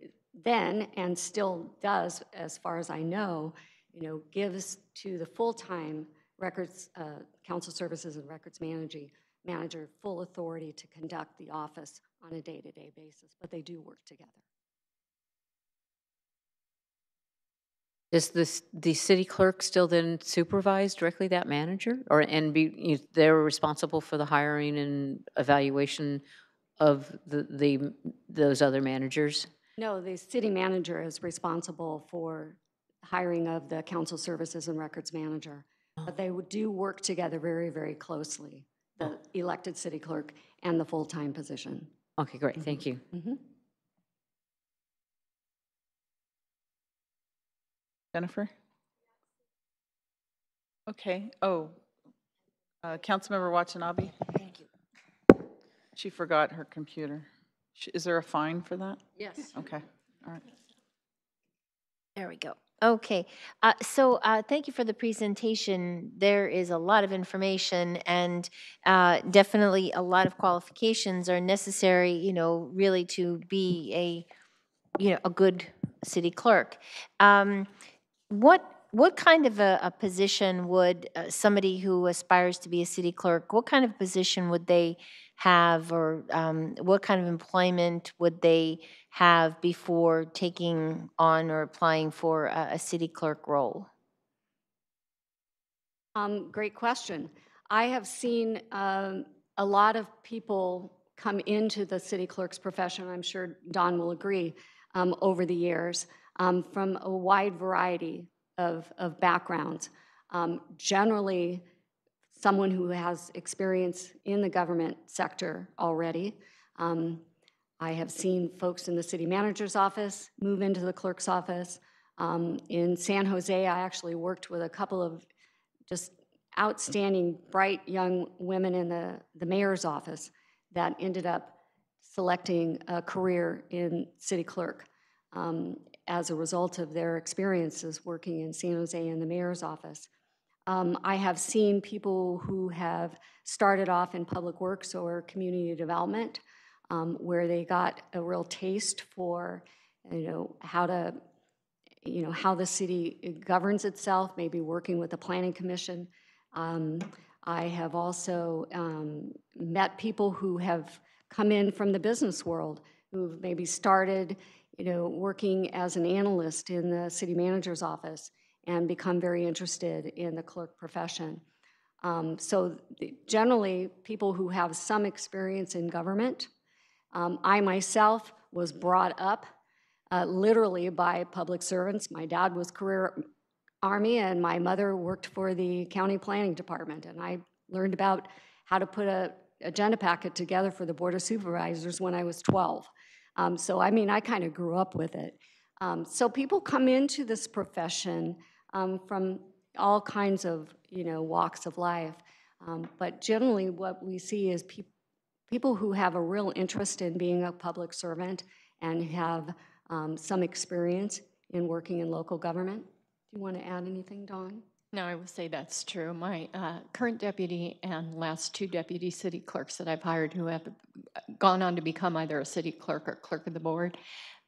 then, and still does, as far as I know, you know, gives to the full-time records, council services and records manager full authority to conduct the office on a day-to-day basis, but they do work together. Does the city clerk still then supervise directly that manager, or they're responsible for the hiring and evaluation of those other managers? No, the city manager is responsible for hiring of the council services and records manager, but they do work together very, very closely, the elected city clerk and the full-time position. Okay, great, thank you. Jennifer? Okay, oh, Councilmember Watanabe? Thank you. She forgot her computer. Is there a fine for that? Yes. Okay, all right. There we go. Okay, thank you for the presentation. There is a lot of information, and definitely a lot of qualifications are necessary, you know, really to be a good city clerk. What kind of a position would somebody who aspires to be a city clerk, what kind of position would they have, or what kind of employment would they have before taking on or applying for a city clerk role? Great question. I have seen a lot of people come into the city clerk's profession, I'm sure Don will agree, over the years, from a wide variety of backgrounds. Generally, someone who has experience in the government sector already. I have seen folks in the city manager's office move into the clerk's office. In San Jose, I actually worked with a couple of just outstanding, bright young women in the mayor's office that ended up selecting a career in city clerk as a result of their experiences working in San Jose in the mayor's office. I have seen people who have started off in public works or community development, where they got a real taste for, how the city governs itself, maybe working with the planning commission. I have also met people who have come in from the business world, who've maybe started, working as an analyst in the city manager's office and become very interested in the clerk profession. So generally, people who have some experience in government. I myself was brought up literally by public servants. My dad was career Army, and my mother worked for the county planning department, and I learned about how to put a agenda packet together for the Board of Supervisors when I was 12. So I mean, I kind of grew up with it. So people come into this profession from all kinds of walks of life, but generally what we see is people who have a real interest in being a public servant and have some experience in working in local government. Do you want to add anything, Dawn? No, I would say that's true. My current deputy and last two deputy city clerks that I've hired who have gone on to become either a city clerk or clerk of the board,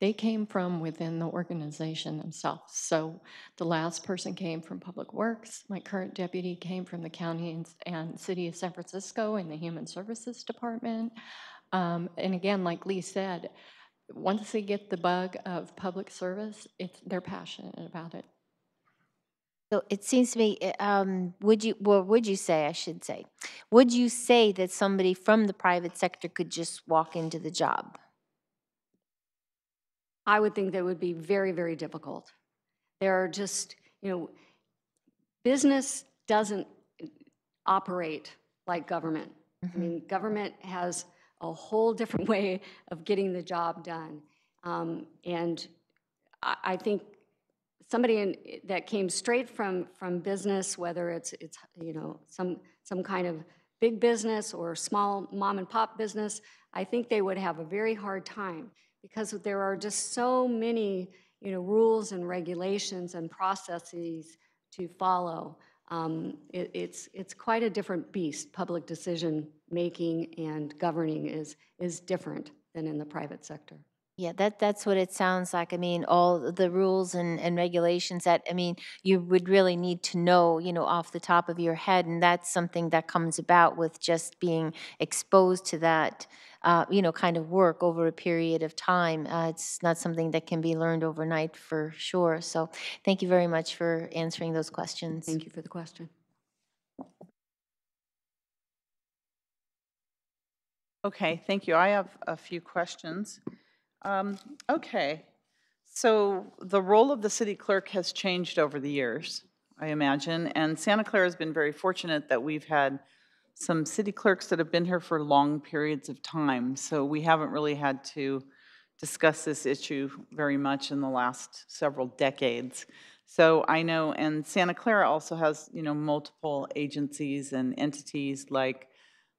they came from within the organization themselves. So the last person came from Public Works. My current deputy came from the county and city of San Francisco in the Human Services Department. And again, like Lee said, once they get the bug of public service, they're passionate about it. So it seems to me, would you say that somebody from the private sector could just walk into the job? I would think that would be very, very difficult. There are just, business doesn't operate like government. Mm-hmm. I mean, government has a whole different way of getting the job done. And I think somebody that came straight from business, whether it's some kind of big business or small mom and pop business, I think they would have a very hard time because there are just so many rules and regulations and processes to follow. It's quite a different beast. Public decision making and governing is different than in the private sector. Yeah, that's what it sounds like. I mean, all the rules and regulations that, I mean, you would really need to know, off the top of your head, and that's something that comes about with just being exposed to that, kind of work over a period of time. It's not something that can be learned overnight for sure. So thank you very much for answering those questions. Thank you for the question. Okay, thank you. I have a few questions. Okay, so the role of the city clerk has changed over the years, I imagine, and Santa Clara has been very fortunate that we've had some city clerks that have been here for long periods of time, so we haven't really had to discuss this issue very much in the last several decades. So I know, and Santa Clara also has, multiple agencies and entities, like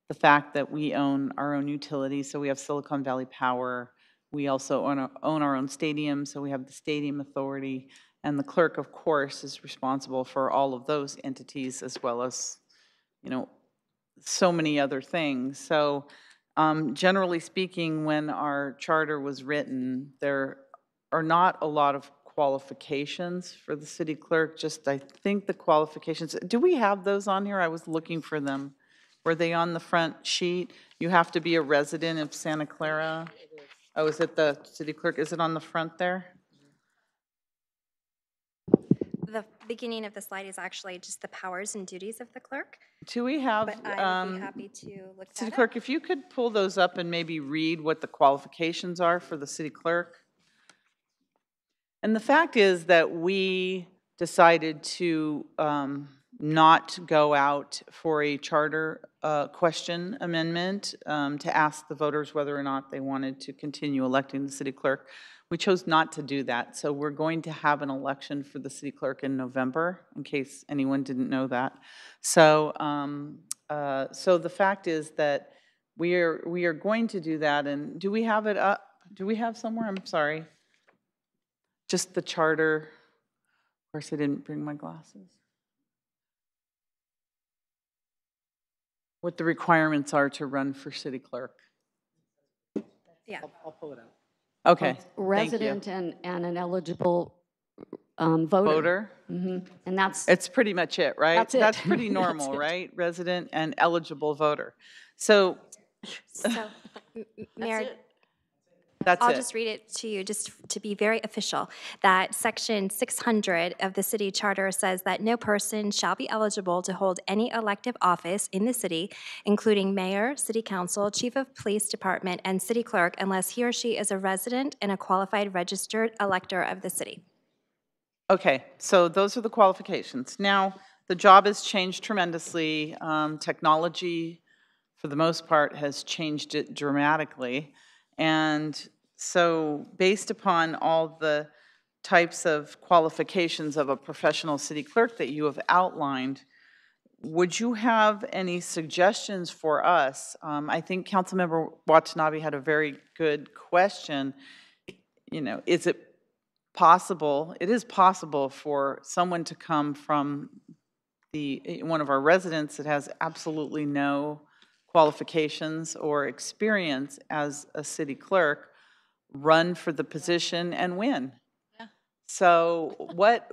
the fact that we own our own utilities. So we have Silicon Valley Power. We also own our own stadium, so we have the Stadium Authority. And the clerk, of course, is responsible for all of those entities, as well as, so many other things. So generally speaking, when our charter was written, there are not a lot of qualifications for the city clerk. Just, I think the qualifications, do we have those on here? I was looking for them. Were they on the front sheet? You have to be a resident of Santa Clara. Oh, is it the city clerk? Is it on the front there? The beginning of the slide is actually just the powers and duties of the clerk, Do we have, but I would be happy to look city that clerk, up. if you could pull those up and maybe read what the qualifications are for the city clerk? And the fact is that we decided to not go out for a charter question amendment to ask the voters whether or not they wanted to continue electing the city clerk. We chose not to do that. So we're going to have an election for the city clerk in November, in case anyone didn't know that. So, so the fact is that we are going to do that. And do we have it up? Do we have somewhere? I'm sorry. Just the charter. Of course, I didn't bring my glasses. What the requirements are to run for city clerk. Yeah. I'll pull it out. Okay. Resident and an eligible voter. Voter. And that's, It's pretty much it, right? That's it. That's pretty That's normal, it. right? Resident and eligible voter. So So, Mayor, that's I'll it. just read it to you, just to be very official, that Section 600 of the city charter says that no person shall be eligible to hold any elective office in the city, including mayor, city council, chief of police department, and city clerk, unless he or she is a resident and a qualified registered elector of the city. Okay, so those are the qualifications. Now, the job has changed tremendously. Technology, for the most part, has changed it dramatically. And so based upon all the types of qualifications of a professional city clerk that you have outlined, would you have any suggestions for us? I think Councilmember Watanabe had a very good question. Is it possible, it is possible for someone to come from one of our residents that has absolutely no qualifications or experience as a city clerk, run for the position and win. Yeah. So what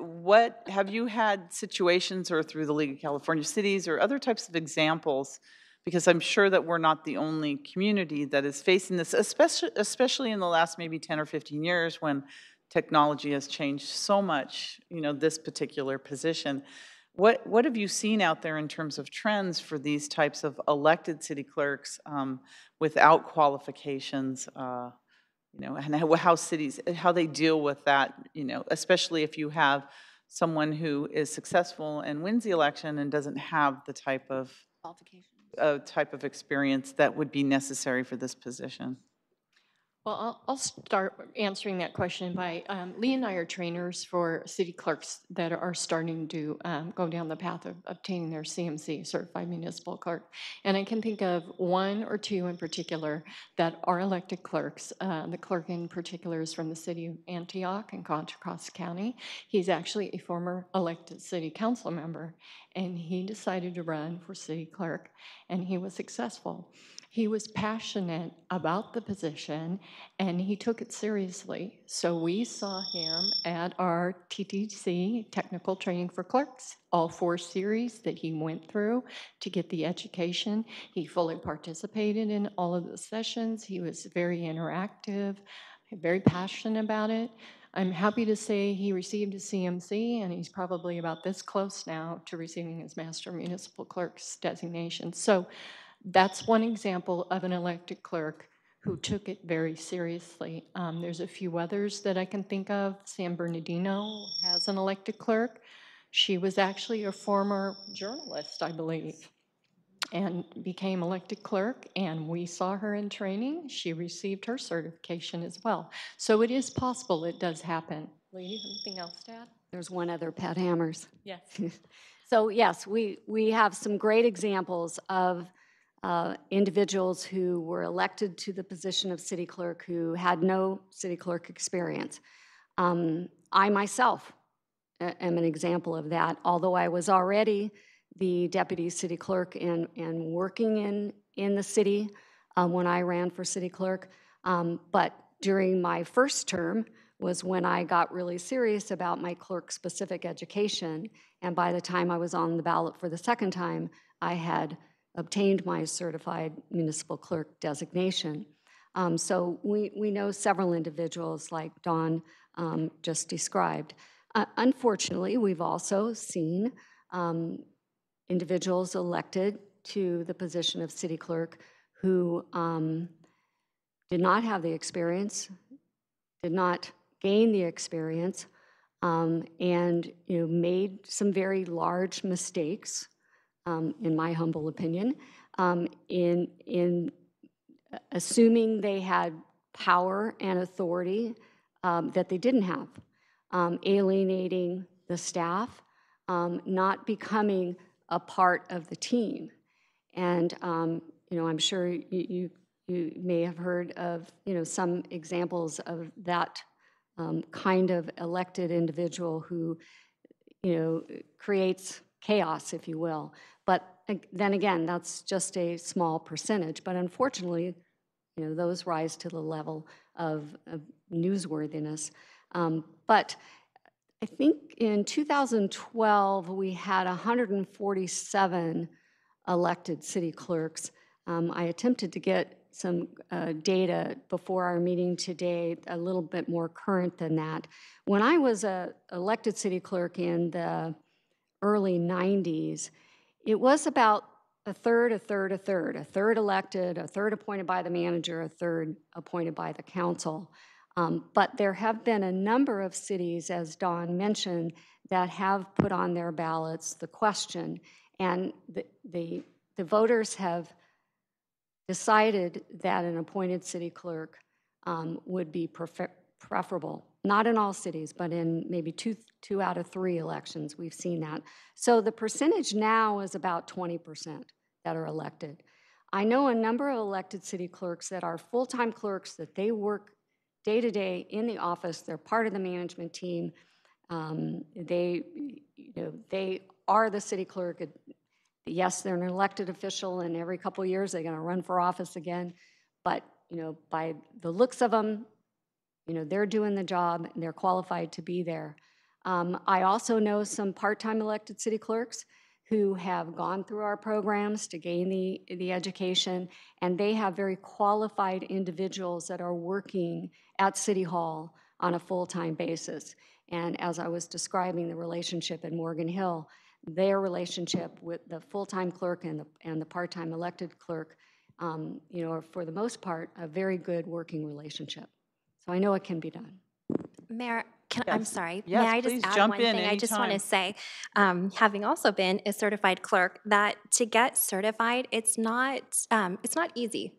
have you had situations, or through the League of California Cities or other types of examples, because I'm sure that we're not the only community that is facing this, especially in the last maybe 10 or 15 years when technology has changed so much, this particular position. What have you seen out there in terms of trends for these types of elected city clerks without qualifications, and how they deal with that, especially if you have someone who is successful and wins the election and doesn't have the type of experience that would be necessary for this position? Well, I'll start answering that question by, Lee and I are trainers for city clerks that are starting to go down the path of obtaining their CMC, Certified Municipal Clerk. And I can think of one or two in particular that are elected clerks. The clerk in particular is from the city of Antioch in Contra Costa County. He's actually a former elected city council member, and he decided to run for city clerk, and he was successful. He was passionate about the position, and he took it seriously. So we saw him at our TTC, Technical Training for Clerks, all 4 series that he went through to get the education. He fully participated in all of the sessions. He was very interactive, very passionate about it. I'm happy to say he received a CMC, and he's probably about this close now to receiving his Master Municipal Clerk's designation. So that's one example of an elected clerk who took it very seriously. There's a few others that I can think of. San Bernardino has an elected clerk. She was actually a former journalist, I believe, and became elected clerk, and we saw her in training. She received her certification as well. So it is possible, it does happen. Lee, anything else to add? There's one other, Pat Hammers. Yes. So yes, we have some great examples of individuals who were elected to the position of city clerk who had no city clerk experience. I myself am an example of that, although I was already the deputy city clerk and working in the city when I ran for city clerk. But during my first term was when I got really serious about my clerk-specific education, and by the time I was on the ballot for the second time, I had obtained my certified municipal clerk designation. So we know several individuals like Dawn just described. Unfortunately, we've also seen individuals elected to the position of city clerk who did not have the experience, did not gain the experience, and made some very large mistakes, in my humble opinion, in assuming they had power and authority that they didn't have, alienating the staff, not becoming a part of the team. And I'm sure you may have heard of some examples of that kind of elected individual who creates chaos, if you will. But then again, that's just a small percentage. But unfortunately, those rise to the level of newsworthiness. But I think in 2012, we had 147 elected city clerks. I attempted to get some data before our meeting today, a little bit more current than that. When I was an elected city clerk in the early 90s, it was about a third elected, a third appointed by the manager, a third appointed by the council. But there have been a number of cities, as Dawn mentioned, that have put on their ballots the question, and the voters have decided that an appointed city clerk would be preferable. Not in all cities, but in maybe two out of 3 elections, we've seen that. So the percentage now is about 20% that are elected. I know a number of elected city clerks that are full-time clerks, that they work day to day in the office. They're part of the management team. They are the city clerk. Yes, they're an elected official, and every couple of years they're going to run for office again. But by the looks of them, they're doing the job and they're qualified to be there. I also know some part-time elected city clerks who have gone through our programs to gain the education, and they have very qualified individuals that are working at City Hall on a full-time basis. And as I was describing the relationship in Morgan Hill, their relationship with the full-time clerk and the part-time elected clerk, are for the most part a very good working relationship. So I know it can be done. Mayor, Yes. I'm sorry. Yes, May I please just add jump one in thing? I just want to anytime. say, having also been a certified clerk, that to get certified, it's not easy.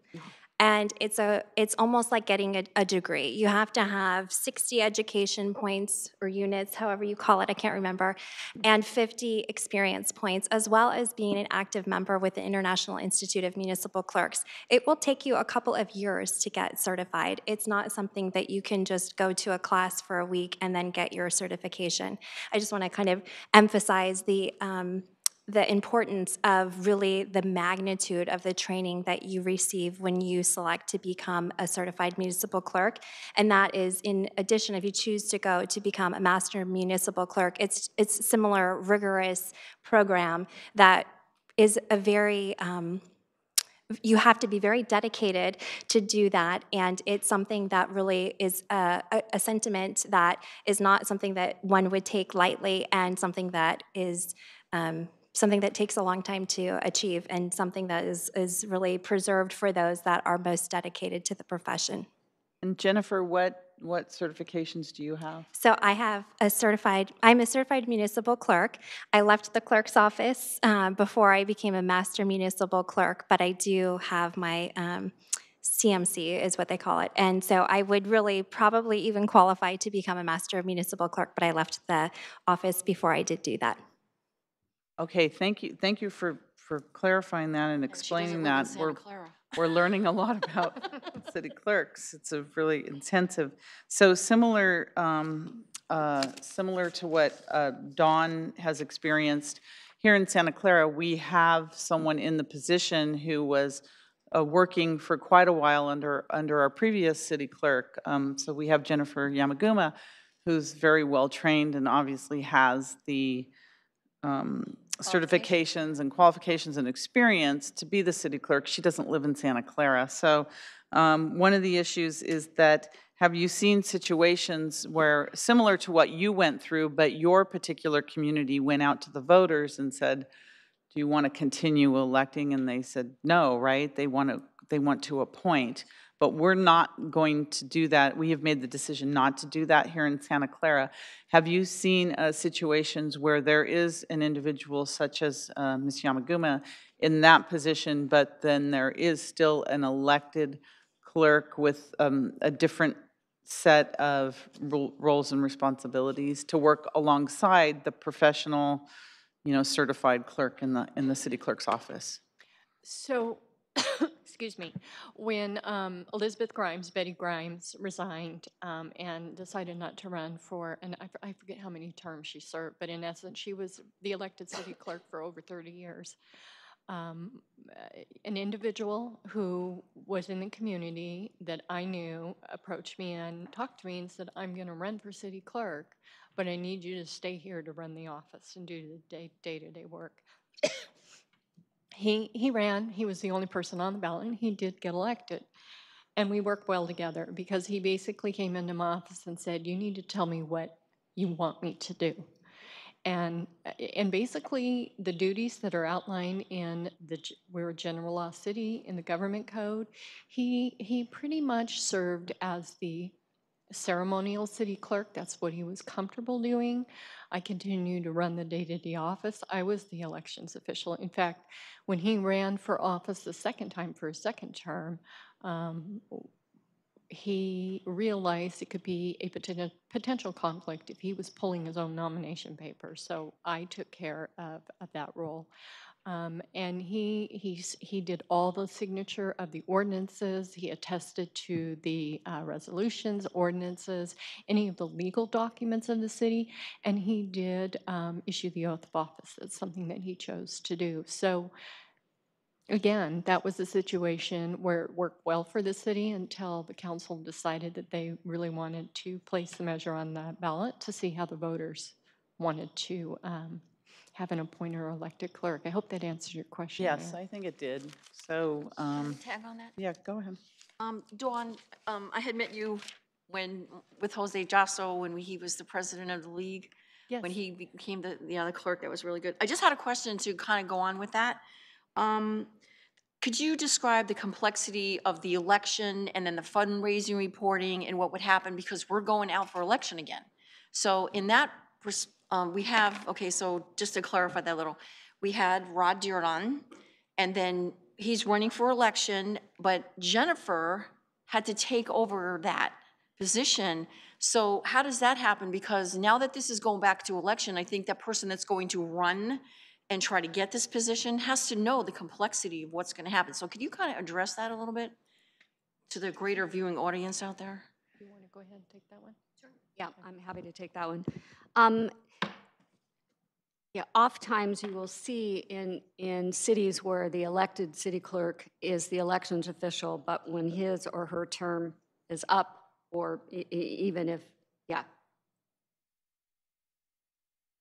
And it's almost like getting a degree. You have to have 60 education points or units, however you call it, I can't remember, and 50 experience points, as well as being an active member with the International Institute of Municipal Clerks. It will take you a couple of years to get certified. It's not something that you can just go to a class for a week and then get your certification. I just want to kind of emphasize the importance of really the magnitude of the training that you receive when you select to become a certified municipal clerk. And that is, in addition, if you choose to go to become a master municipal clerk, it's a similar rigorous program that is a very, you have to be very dedicated to do that, and it's something that really is a sentiment that is not something that one would take lightly, and something that is something that takes a long time to achieve, and something that is really preserved for those that are most dedicated to the profession. And Jennifer, what certifications do you have? So I'm a certified municipal clerk. I left the clerk's office before I became a master municipal clerk, but I do have my CMC is what they call it. And so I would really probably even qualify to become a Master of Municipal Clerk, but I left the office before I did do that. Okay, thank you. Thank you for clarifying that and explaining that. We're learning a lot about city clerks. It's a really intensive. So similar to what Dawn has experienced, here in Santa Clara, we have someone in the position who was working for quite a while under our previous city clerk. So we have Jennifer Yamaguma, who's very well trained and obviously has the certifications and qualifications and experience to be the city clerk. She doesn't live in Santa Clara. So one of the issues is that, have you seen situations where, similar to what you went through, but your particular community went out to the voters and said, do you want to continue electing? And they said no, right? They want to appoint. But we're not going to do that. We have made the decision not to do that here in Santa Clara. Have you seen situations where there is an individual such as Ms. Yamaguma in that position, but then there is still an elected clerk with a different set of roles and responsibilities to work alongside the professional, certified clerk in the city clerk's office? So, excuse me, when Elizabeth Grimes, Betty Grimes, resigned and decided not to run for, and I forget how many terms she served, but in essence, she was the elected city clerk for over 30 years. An individual who was in the community that I knew approached me and talked to me and said, I'm going to run for city clerk, but I need you to stay here to run the office and do the day-to-day work. He ran. He was the only person on the ballot, and he did get elected. And we worked well together because he basically came into my office and said, you need to tell me what you want me to do. And basically, the duties that are outlined in we're a general law city in the government code, he pretty much served as the ceremonial city clerk. That's what he was comfortable doing. I continued to run the day-to-day office. I was the elections official. In fact, when he ran for office the second time for a second term, he realized it could be a potential conflict if he was pulling his own nomination papers. So I took care of that role. And he did all the signature of the ordinances. He attested to the resolutions, ordinances, any of the legal documents of the city, and he did issue the oath of office. That's something that he chose to do. So again, that was a situation where it worked well for the city until the council decided that they really wanted to place the measure on the ballot to see how the voters wanted to have an appointed or elected clerk. I hope that answered your question. Yes, Mayor. I think it did. So, Tag on that? yeah, go ahead. Dawn, I had met you with Jose Jasso when he was the president of the league. Yes. When he became the clerk. That was really good. I just had a question to kind of go on with that. Could you describe the complexity of the election and then the fundraising reporting and what would happen, because we're going out for election again? So in that, we have, okay, so just to clarify that a little, we had Rod Diardon, and then he's running for election, but Jennifer had to take over that position. So how does that happen? Because now that this is going back to election, I think that person that's going to run and try to get this position has to know the complexity of what's going to happen. So could you kind of address that a little bit to the greater viewing audience out there? You want to go ahead and take that one? Sure. Yeah, I'm happy to take that one. Yeah, oftentimes you will see in cities where the elected city clerk is the elections official, but when his or her term is up, or even if,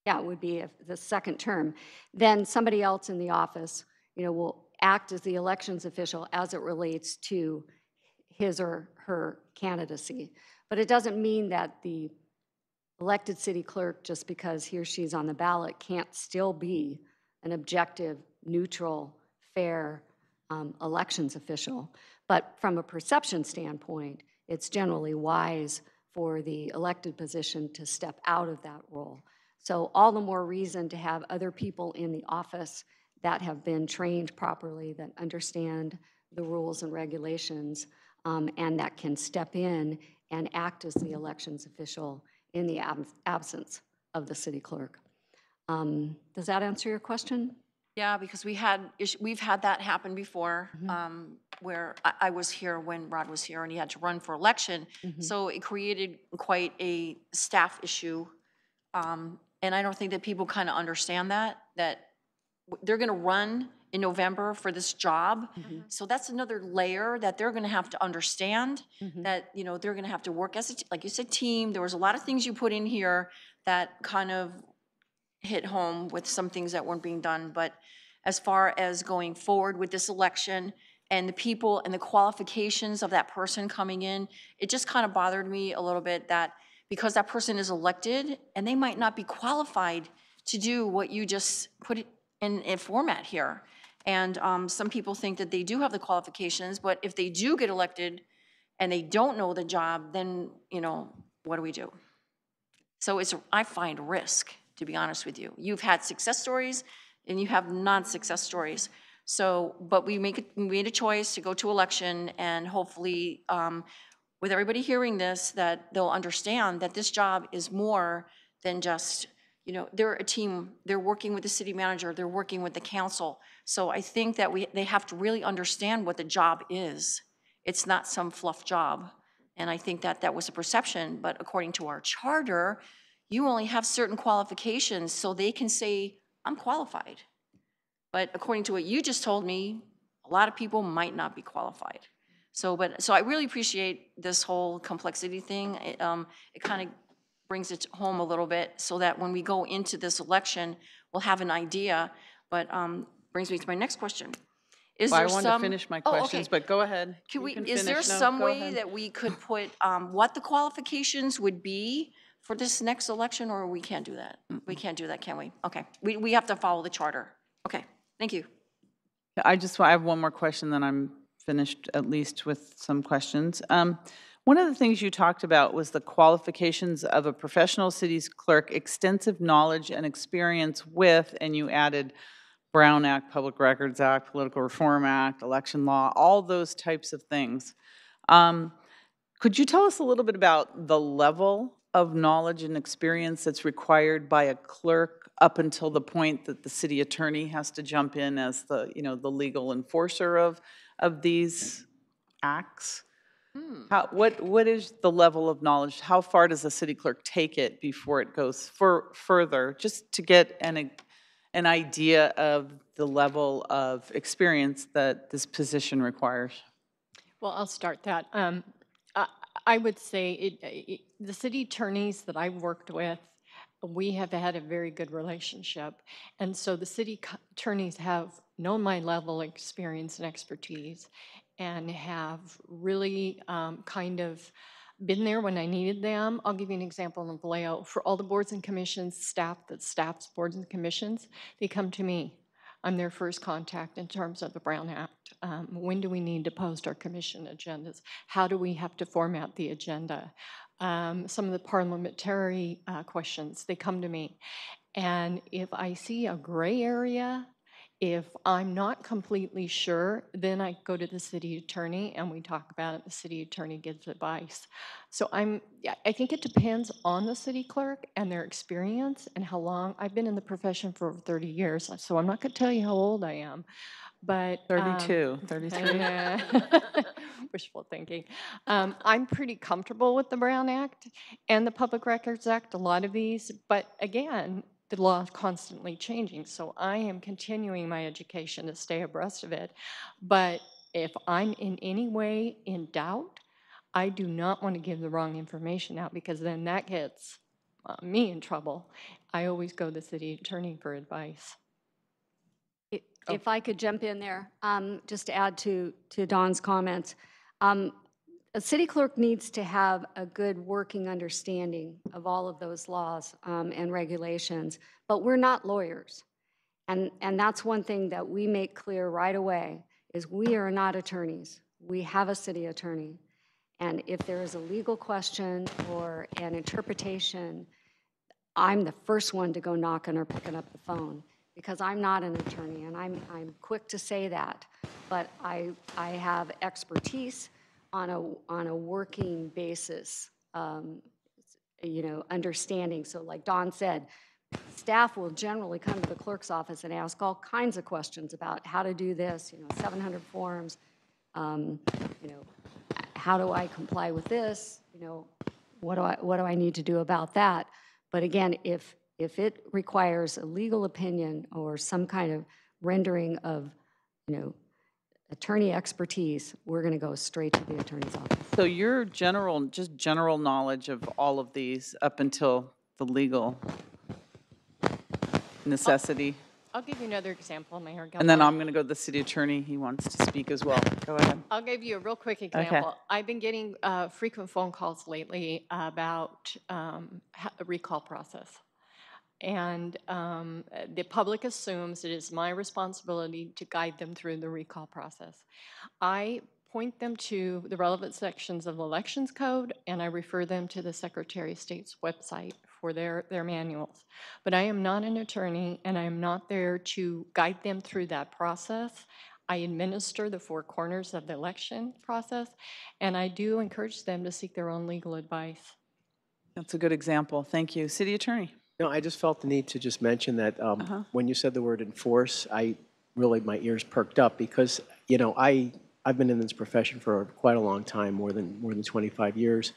it would be the second term, then somebody else in the office, will act as the elections official as it relates to his or her candidacy. But it doesn't mean that the elected city clerk, just because he or she's on the ballot, can't still be an objective, neutral, fair elections official. But from a perception standpoint, it's generally wise for the elected position to step out of that role. So all the more reason to have other people in the office that have been trained properly, that understand the rules and regulations, and that can step in and act as the elections official in the absence of the city clerk. Does that answer your question? Yeah, because we've had that happen before, where I was here when Rod was here and he had to run for election. So it created quite a staff issue. And I don't think that people kind of understand that they're going to run in November for this job. So that's another layer that they're going to have to understand, that, you know, they're going to have to work as a, like you said, team. There was a lot of things you put in here that kind of hit home with some things that weren't being done. But as far as going forward with this election and the people and the qualifications of that person coming in, it just kind of bothered me a little bit that because that person is elected and they might not be qualified to do what you just put in a format here. And some people think that they do have the qualifications, but if they do get elected and they don't know the job, then, you know, what do we do? So I find risk, to be honest with you. You've had success stories and you have non-success stories. So, but we made a choice to go to election, and hopefully with everybody hearing this, that they'll understand that this job is more than just, you know, they're a team, they're working with the city manager, they're working with the council. So I think that they have to really understand what the job is. It's not some fluff job. And I think that was a perception, but according to our charter, you only have certain qualifications so they can say, I'm qualified. But according to what you just told me, a lot of people might not be qualified. So I really appreciate this whole complexity thing. It kind of brings it home a little bit so that when we go into this election, we'll have an idea. But brings me to my next question. Is Well, there I wanted to finish my questions, but go ahead. Is there some way that we could put what the qualifications would be for this next election, or we can't do that? We can't do that, can we? Okay, we have to follow the charter. Okay, thank you. I have one more question, then I'm finished at least with some questions. One of the things you talked about was the qualifications of a professional city's clerk, extensive knowledge and experience with, and you added Brown Act, Public Records Act, Political Reform Act, election law, all those types of things. Could you tell us a little bit about the level of knowledge and experience that's required by a clerk up until the point that the city attorney has to jump in as the, you know, the legal enforcer of these acts? What is the level of knowledge? How far does the city clerk take it before it goes further? Just to get an idea of the level of experience that this position requires. Well, I'll start that. I would say the city attorneys that I've worked with, we have had a very good relationship. And so the city attorneys have known my level of experience and expertise and have really kind of been there when I needed them. I'll give you an example in Vallejo. For all the boards and commissions, staff that staffs boards and commissions, they come to me. I'm their first contact in terms of the Brown Act. When do we need to post our commission agendas? How do we have to format the agenda? Some of the parliamentary questions, they come to me. And if I see a gray area, if I'm not completely sure, then I go to the city attorney and we talk about it. The city attorney gives advice. So I think it depends on the city clerk and their experience and how long. I've been in the profession for over 30 years, so I'm not going to tell you how old I am. But 32. Wishful thinking. I'm pretty comfortable with the Brown Act and the Public Records Act, a lot of these. But again, the law is constantly changing, so I am continuing my education to stay abreast of it. But if I'm in any way in doubt, I do not want to give the wrong information out because then that gets me in trouble. I always go to the city attorney for advice. If I could jump in there, just to add to Dawn's comments. A city clerk needs to have a good working understanding of all of those laws and regulations, but we're not lawyers. And that's one thing that we make clear right away, is we are not attorneys. We have a city attorney. And if there is a legal question or an interpretation, I'm the first one to go knocking or picking up the phone. because I'm not an attorney, and I'm quick to say that, but I have expertise on a working basis, you know, understanding. So like Don said, staff will generally come to the clerk's office and ask all kinds of questions about how to do this, you know, 700 forms, you know, how do I comply with this, you know, what do I need to do about that? But again, if it requires a legal opinion or some kind of rendering of, you know, attorney expertise, we're going to go straight to the attorney's office. So your just general knowledge of all of these up until the legal necessity. I'll give you another example, Mayor Gilmore. And then I'm going to go to the city attorney. He wants to speak as well. Go ahead. I'll give you a real quick example. I've been getting frequent phone calls lately about the recall process. And the public assumes it is my responsibility to guide them through the recall process. I point them to the relevant sections of the Elections Code, and I refer them to the Secretary of State's website for their manuals. But I am not an attorney, and I am not there to guide them through that process. I administer the four corners of the election process, and I do encourage them to seek their own legal advice. That's a good example. Thank you. City attorney. No, I just felt the need to just mention that when you said the word enforce, my ears perked up because, you know, I've been in this profession for quite a long time, more than 25 years,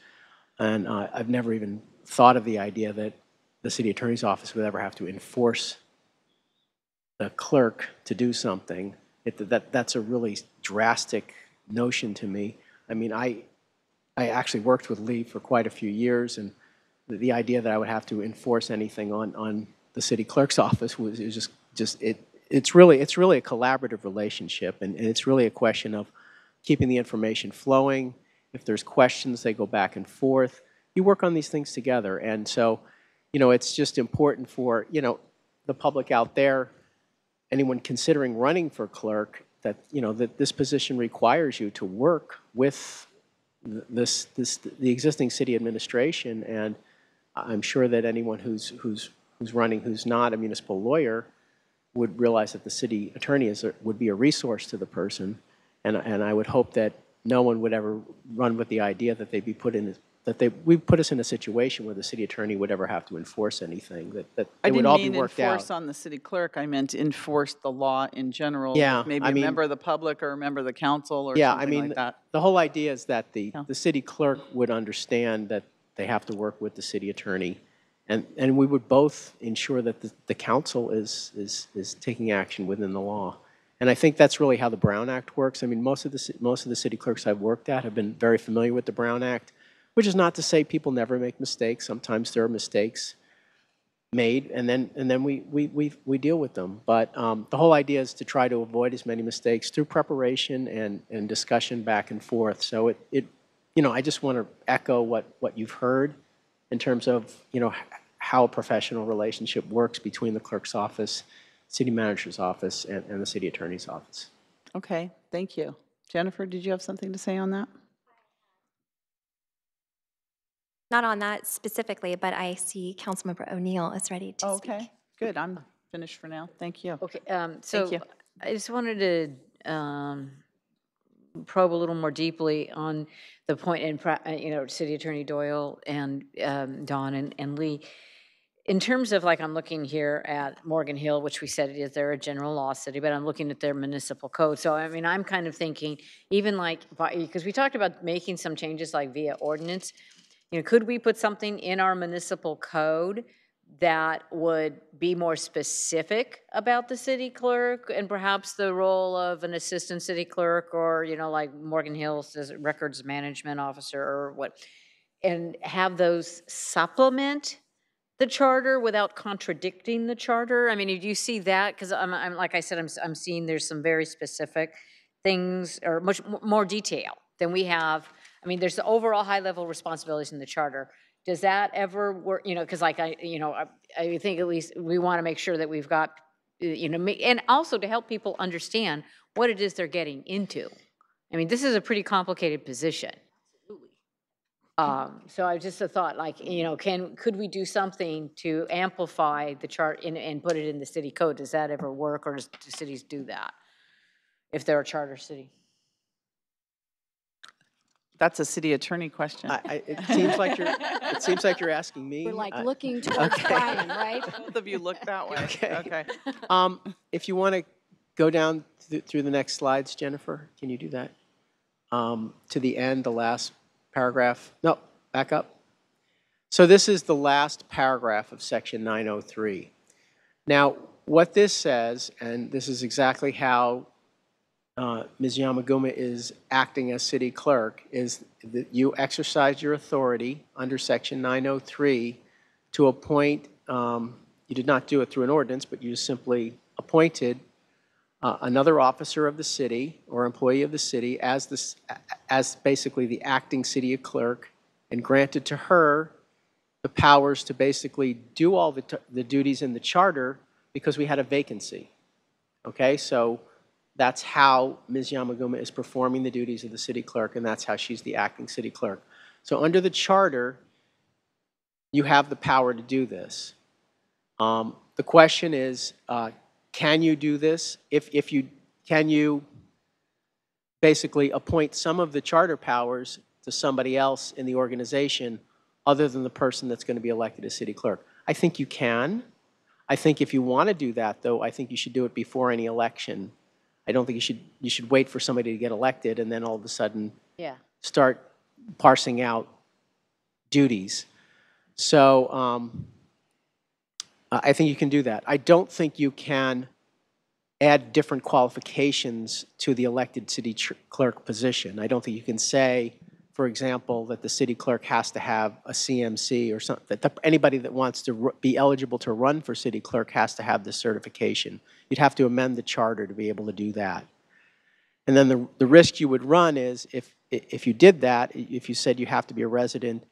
and I've never even thought of the idea that the city attorney's office would ever have to enforce the clerk to do something. That's a really drastic notion to me. I mean, I actually worked with Lee for quite a few years, and the idea that I would have to enforce anything on the city clerk's office it's really a collaborative relationship, and it's really a question of keeping the information flowing. If there's questions, they go back and forth. You work on these things together, and so, you know, it's just important for, you know, the public out there, anyone considering running for clerk, that, you know, that this position requires you to work with the existing city administration, and I'm sure that anyone who's running who's not a municipal lawyer would realize that the city attorney would be a resource to the person, and I would hope that no one would ever run with the idea that they'd be we put us in a situation where the city attorney would ever have to enforce anything, that it would all be worked out. I didn't mean enforce on the city clerk. I meant enforce the law in general. Yeah, maybe I mean, a member of the public or a member of the council or something like that. The whole idea is that the city clerk would understand that they have to work with the city attorney, and we would both ensure that the council is taking action within the law. And I think that's really how the Brown Act works. I mean, most of the city clerks I've worked at have been very familiar with the Brown Act, which is not to say people never make mistakes. Sometimes there are mistakes made, and then we deal with them. But the whole idea is to try to avoid as many mistakes through preparation and discussion back and forth. So you know, I just want to echo what you've heard in terms of, you know, how a professional relationship works between the clerk's office, city manager's office, and the city attorney's office. Okay, thank you. Jennifer, did you have something to say on that? Not on that specifically, but I see Councilmember O'Neill is ready to speak. Okay, good. I'm finished for now. Thank you. Okay, Thank you. I just wanted to probe a little more deeply on the point in, you know, City Attorney Doyle and Don and Lee. In terms of, like, I'm looking here at Morgan Hill, which we said it is, they're a general law city, but I'm looking at their municipal code. So, I mean, I'm kind of thinking, even like, because we talked about making some changes like via ordinance, you know, could we put something in our municipal code that would be more specific about the city clerk and perhaps the role of an assistant city clerk, or, you know, like Morgan Hill says, records management officer or what, and have those supplement the charter without contradicting the charter? I mean, do you see that? Because I'm like I said, I'm seeing there's some very specific things, or much more detail than we have. I mean, there's the overall high-level responsibilities in the charter. Does that ever work? You know, because like I think at least we want to make sure that we've got, you know, and also to help people understand what it is they're getting into. I mean, this is a pretty complicated position. So I just a thought, like, you know, could we do something to amplify the chart and put it in the city code? Does that ever work, or do cities do that if they're a charter city? That's a city attorney question. It seems like you're asking me. We're like looking towards okay. Brian, right? Both of you look that way. Okay. If you want to go down through the next slides, Jennifer, can you do that? To the end, the last paragraph. No, back up. So this is the last paragraph of section 903. Now, what this says, and this is exactly how Ms. Yamaguma is acting as city clerk, is that you exercise your authority under section 903 to appoint, you did not do it through an ordinance, but you simply appointed another officer of the city or employee of the city as basically the acting city clerk, and granted to her the powers to basically do all the duties in the charter because we had a vacancy. Okay, so that's how Ms. Yamaguma is performing the duties of the city clerk, and that's how she's the acting city clerk. So under the charter, you have the power to do this. The question is, can you do this? Can you basically appoint some of the charter powers to somebody else in the organization other than the person that's going to be elected as city clerk? I think you can. I think if you want to do that, though, I think you should do it before any election. I don't think you should wait for somebody to get elected and then all of a sudden start parsing out duties. So I think you can do that. I don't think you can add different qualifications to the elected city clerk position. I don't think you can say, for example, that the city clerk has to have a CMC or something. That anybody that wants to be eligible to run for city clerk has to have this certification. You'd have to amend the charter to be able to do that. And then the risk you would run is if you did that, if you said you have to be a resident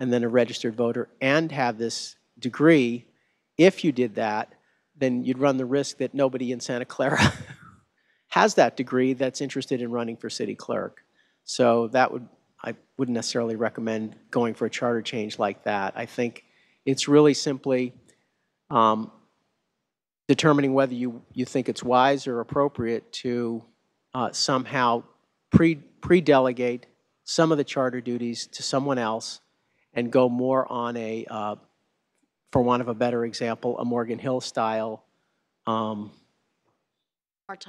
and then a registered voter and have this degree, if you did that, then you'd run the risk that nobody in Santa Clara has that degree that's interested in running for city clerk. So I wouldn't necessarily recommend going for a charter change like that. I think it's really simply determining whether you think it's wise or appropriate to somehow pre-delegate some of the charter duties to someone else and go more on a, for want of a better example, a Morgan Hill style Part-time,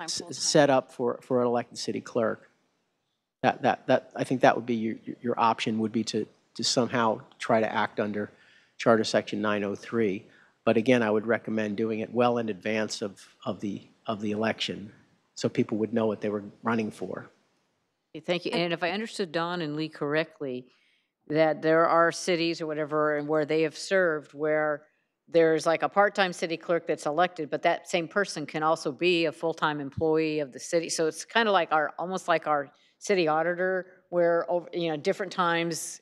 full-time. set up for an elected city clerk. I think that would be your option, would be to somehow try to act under Charter Section 903. But again, I would recommend doing it well in advance of the election, so people would know what they were running for. Thank you. And if I understood Don and Lee correctly, that there are cities or whatever and where they have served where there's like a part-time city clerk that's elected, but that same person can also be a full-time employee of the city. So it's kind of like almost like our city auditor, where different times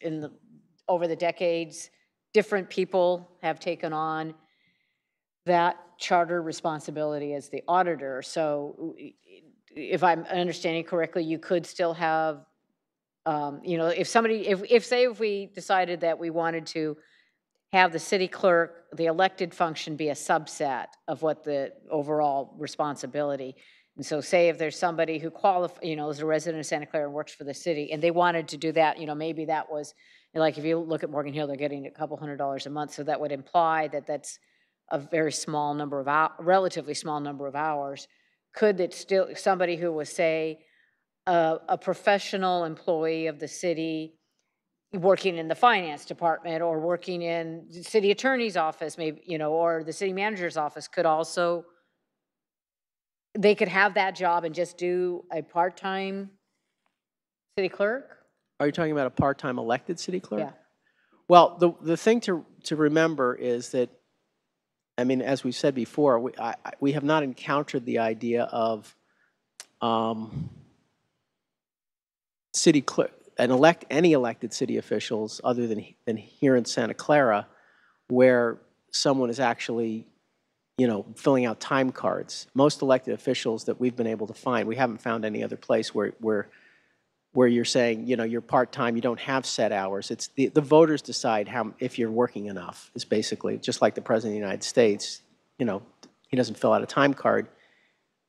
over the decades, different people have taken on that charter responsibility as the auditor. So if I'm understanding correctly, you could still have, if we decided that we wanted to have the city clerk, the elected function, be a subset of what the overall responsibility. And so say if there's somebody who is a resident of Santa Clara and works for the city, and they wanted to do that, maybe that was, like if you look at Morgan Hill, they're getting a couple $100s a month, so that would imply that that's a very small number of relatively small number of hours. Could it still, somebody who was, say, a professional employee of the city working in the finance department or working in the city attorney's office, maybe, or the city manager's office, could also, they could have that job and just do a part-time city clerk? Are you talking about a part-time elected city clerk? Yeah. Well, the thing to remember is that, I mean, as we said before, we have not encountered the idea of city clerk, any elected city officials other than here in Santa Clara, where someone is actually, filling out time cards. Most elected officials that we've been able to find, we haven't found any other place where where you're saying, you know, you're part-time, you don't have set hours. It's the voters decide if you're working enough, is basically, just like the President of the United States, you know, he doesn't fill out a time card.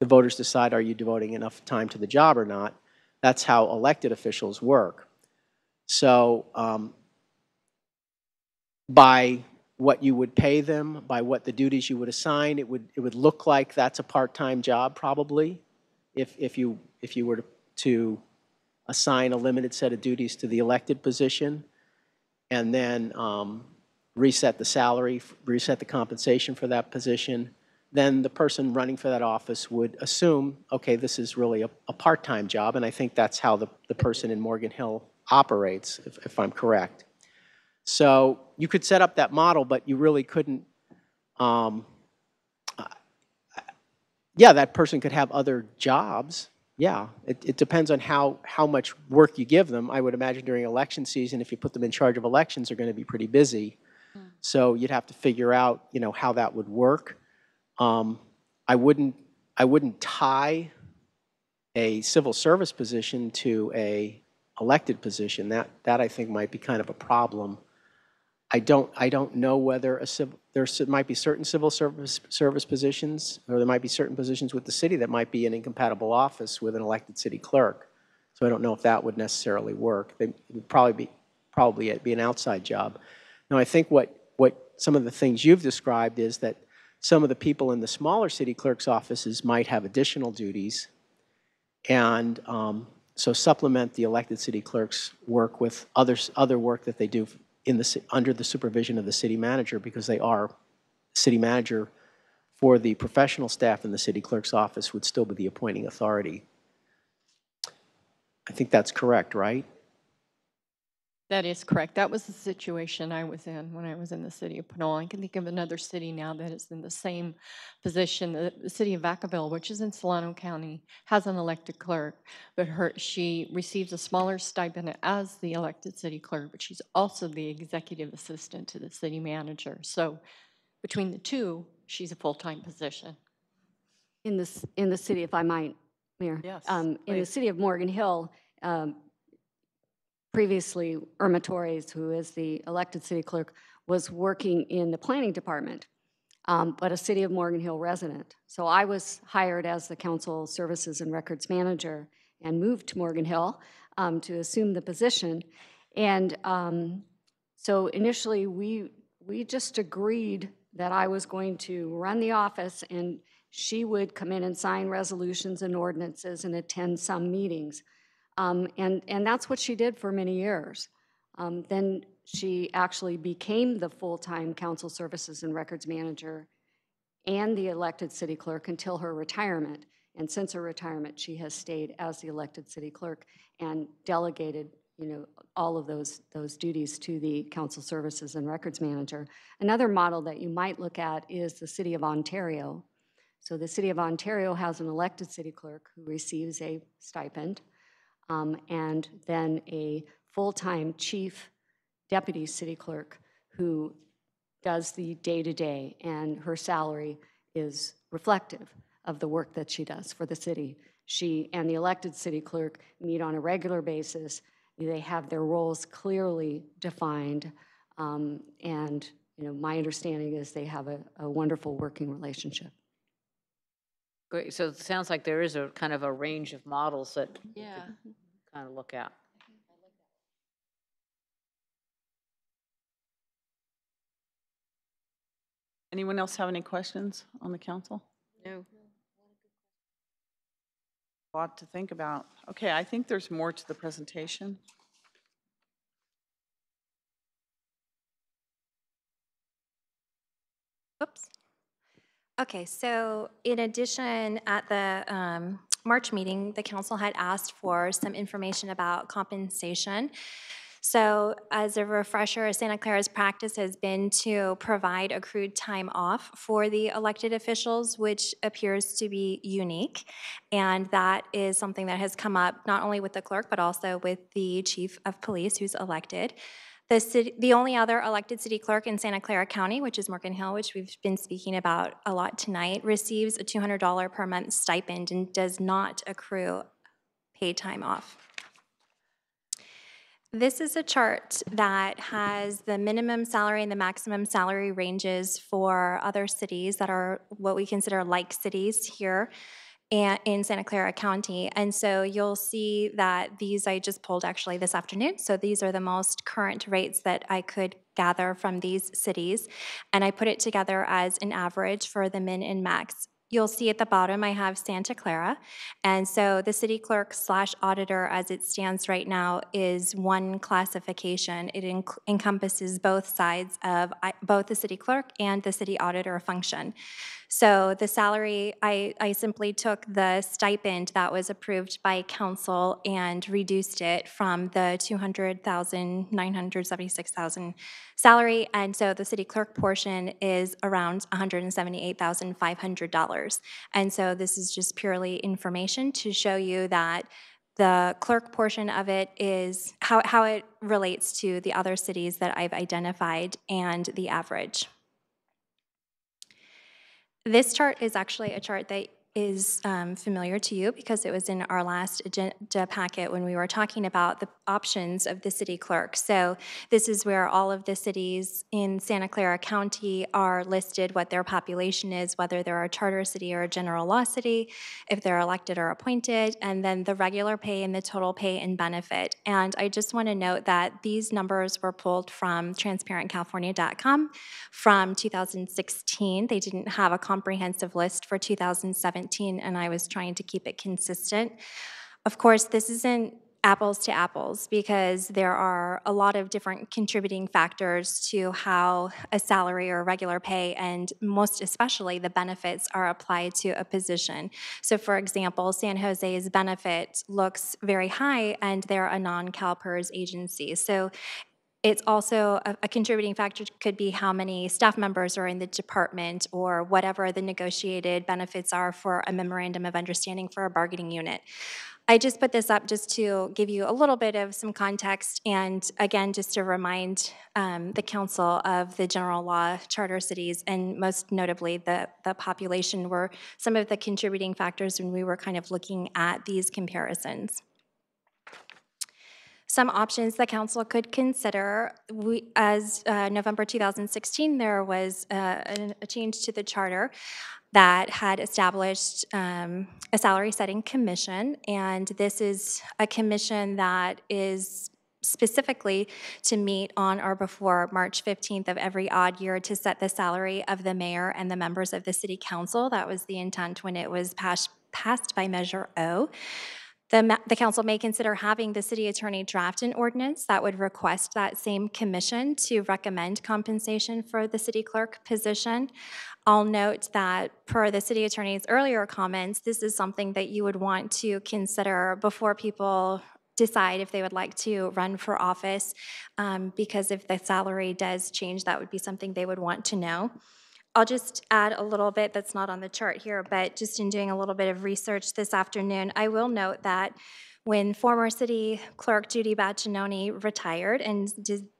The voters decide, are you devoting enough time to the job or not? That's how elected officials work. So by what you would pay them, by what the duties you would assign, it would look like that's a part-time job probably, if you were to assign a limited set of duties to the elected position, and then reset the salary, reset the compensation for that position. Then the person running for that office would assume, okay, this is really a part-time job, and I think that's how the person in Morgan Hill operates, if I'm correct. So you could set up that model, but you really couldn't, yeah, that person could have other jobs. Yeah, it depends on how much work you give them. I would imagine during election season, if you put them in charge of elections, they're going to be pretty busy. So you'd have to figure out, you know, how that would work. I wouldn't tie a civil service position to a elected position. That I think might be kind of a problem. I don't know whether there might be certain civil service positions, or there might be certain positions with the city that might be an incompatible office with an elected city clerk. So I don't know if that would necessarily work. It would probably be an outside job. Now I think what some of the things you've described is that some of the people in the smaller city clerk's offices might have additional duties, and so supplement the elected city clerk's work with other work that they do under the supervision of the city manager, because they are city manager for the professional staff in the city clerk's office would still be the appointing authority. I think that's correct, right? That is correct. That was the situation I was in when I was in the city of Panola. I can think of another city now that is in the same position. The city of Vacaville, which is in Solano County, has an elected clerk, but she receives a smaller stipend as the elected city clerk, but she's also the executive assistant to the city manager. So between the two, she's a full-time position. In the city, if I might, Mayor. Yes, in the please. city of Morgan Hill, previously, Irma Torres, who is the elected city clerk, was working in the planning department, but a city of Morgan Hill resident. So I was hired as the council services and records manager and moved to Morgan Hill to assume the position. And so initially, we just agreed that I was going to run the office, and she would come in and sign resolutions and ordinances and attend some meetings. And that's what she did for many years. Then she actually became the full-time council services and records manager and the elected city clerk until her retirement. And since her retirement, she has stayed as the elected city clerk and delegated, you know, all of those duties to the council services and records manager. Another model that you might look at is the city of Ontario. So the city of Ontario has an elected city clerk who receives a stipend, and then a full-time chief deputy city clerk who does the day-to-day, and her salary is reflective of the work that she does for the city. She and the elected city clerk meet on a regular basis. They have their roles clearly defined, and you know, my understanding is they have a wonderful working relationship. Great, so it sounds like there is a kind of a range of models that Yeah. kind of look at. Anyone else have any questions on the council? No. A lot to think about. Okay, I think there's more to the presentation. Oops. Okay, so in addition, at the March meeting, the council had asked for some information about compensation. So as a refresher, Santa Clara's practice has been to provide accrued time off for the elected officials, which appears to be unique. And that is something that has come up not only with the clerk, but also with the chief of police who's elected. The only other elected city clerk in Santa Clara County, which is Morgan Hill, which we've been speaking about a lot tonight, receives a $200 per month stipend and does not accrue paid time off. This is a chart that has the minimum salary and the maximum salary ranges for other cities that are what we consider like cities here and in Santa Clara County. And so you'll see that these I just pulled actually this afternoon. So these are the most current rates that I could gather from these cities. And I put it together as an average for the min and max. You'll see at the bottom I have Santa Clara. And so the city clerk / auditor as it stands right now is one classification. It encompasses both sides of both the city clerk and the city auditor function. So the salary, I simply took the stipend that was approved by council and reduced it from the $200,976,000 salary, and so the city clerk portion is around $178,500. And so this is just purely information to show you that the clerk portion of it is how it relates to the other cities that I've identified and the average. This chart is actually a chart that is familiar to you because it was in our last agenda packet when we were talking about the options of the city clerk. So this is where all of the cities in Santa Clara County are listed, what their population is, whether they're a charter city or a general law city, if they're elected or appointed, and then the regular pay and the total pay and benefit. And I just want to note that these numbers were pulled from transparentcalifornia.com from 2016. They didn't have a comprehensive list for 2017. And I was trying to keep it consistent. Of course, this isn't apples to apples because there are a lot of different contributing factors to how a salary or regular pay and most especially the benefits are applied to a position. So for example, San Jose's benefit looks very high and they're a non-CalPERS agency. So it's also a contributing factor could be how many staff members are in the department or whatever the negotiated benefits are for a memorandum of understanding for a bargaining unit. I just put this up just to give you a little bit of some context and again just to remind the council of the general law charter cities and most notably the population were some of the contributing factors when we were kind of looking at these comparisons. Some options the council could consider, as November 2016, there was a change to the charter that had established a salary setting commission, and this is a commission that is specifically to meet on or before March 15th of every odd year to set the salary of the mayor and the members of the city council. That was the intent when it was passed by Measure O. The council may consider having the city attorney draft an ordinance that would request that same commission to recommend compensation for the city clerk position. I'll note that per the city attorney's earlier comments, this is something that you would want to consider before people decide if they would like to run for office, because if the salary does change, that would be something they would want to know. I'll just add a little bit that's not on the chart here, but just in doing a little bit of research this afternoon, I will note that when former city clerk Judy Baccinoni retired and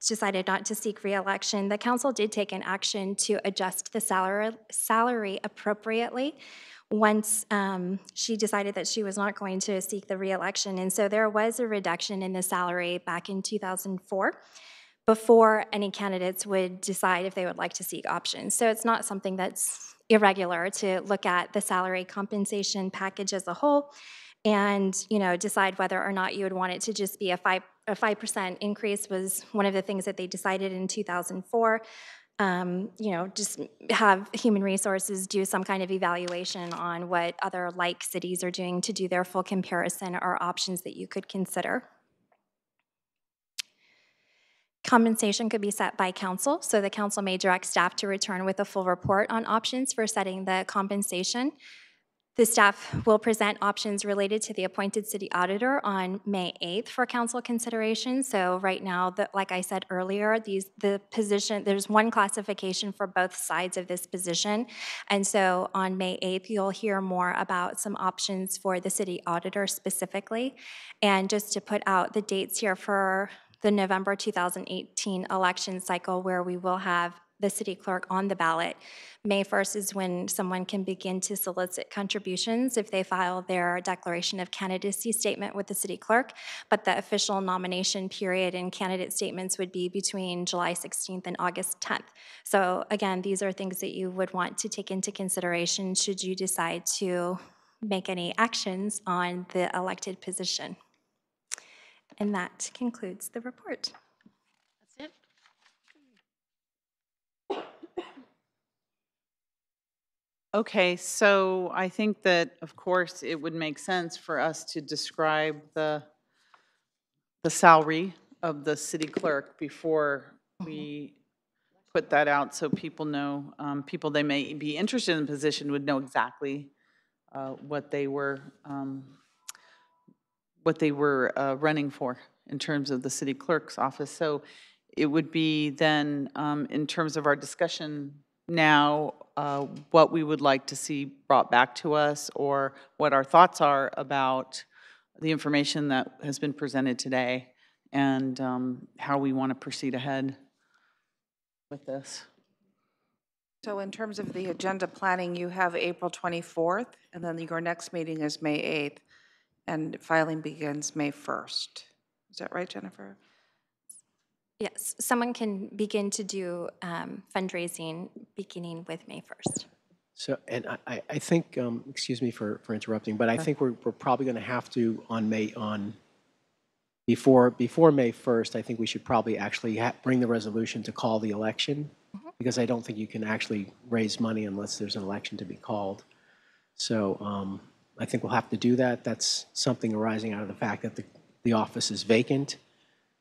decided not to seek re-election, the council did take an action to adjust the salary appropriately once she decided that she was not going to seek the re-election. And so there was a reduction in the salary back in 2004. Before any candidates would decide if they would like to seek options. So it's not something that's irregular to look at the salary compensation package as a whole and decide whether or not you would want it to just be a 5% increase was one of the things that they decided in 2004. Just have human resources do some kind of evaluation on what other like cities are doing to do their full comparison or options that you could consider. Compensation could be set by council, so the council may direct staff to return with a full report on options for setting the compensation. The staff will present options related to the appointed city auditor on May 8th for council consideration. So right now, like I said earlier, the position, there's one classification for both sides of this position. And so on May 8th, you'll hear more about some options for the city auditor specifically. And just to put out the dates here for the November 2018 election cycle where we will have the city clerk on the ballot. May 1st is when someone can begin to solicit contributions if they file their declaration of candidacy statement with the city clerk, but the official nomination period and candidate statements would be between July 16th and August 10th. So again, these are things that you would want to take into consideration should you decide to make any actions on the elected position. And that concludes the report. That's it. Okay, so I think that, of course, it would make sense for us to describe the salary of the city clerk before we put that out, so people know, people they may be interested in the position would know exactly what they were running for in terms of the city clerk's office. So it would be then, in terms of our discussion now, what we would like to see brought back to us, or what our thoughts are about the information that has been presented today, and how we want to proceed ahead with this. So in terms of the agenda planning, you have April 24th, and then your next meeting is May 8th, and filing begins May 1st. Is that right, Jennifer? Yes, someone can begin to do fundraising beginning with May 1st. So, and I think, excuse me for interrupting, but I think we're probably going to have to before May 1st, I think we should probably actually bring the resolution to call the election, because I don't think you can actually raise money unless there's an election to be called. So I think we'll have to do that. That's something arising out of the fact that the office is vacant,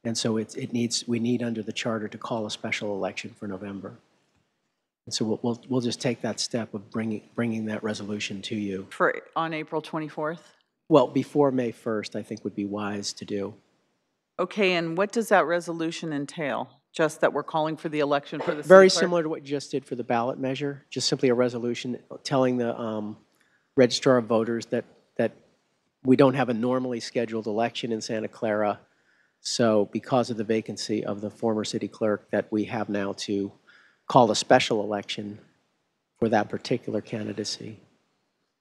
and so we need under the charter to call a special election for November. And so we'll just take that step of bringing that resolution to you. On April 24th? Well, before May 1st, I think would be wise to do. Okay, and what does that resolution entail? Just that we're calling for the election for the city Very clerk? similar to what you just did for the ballot measure, just simply a resolution telling the registrar of voters that we don't have a normally scheduled election in Santa Clara. So because of the vacancy of the former city clerk, that we have now to call a special election for that particular candidacy.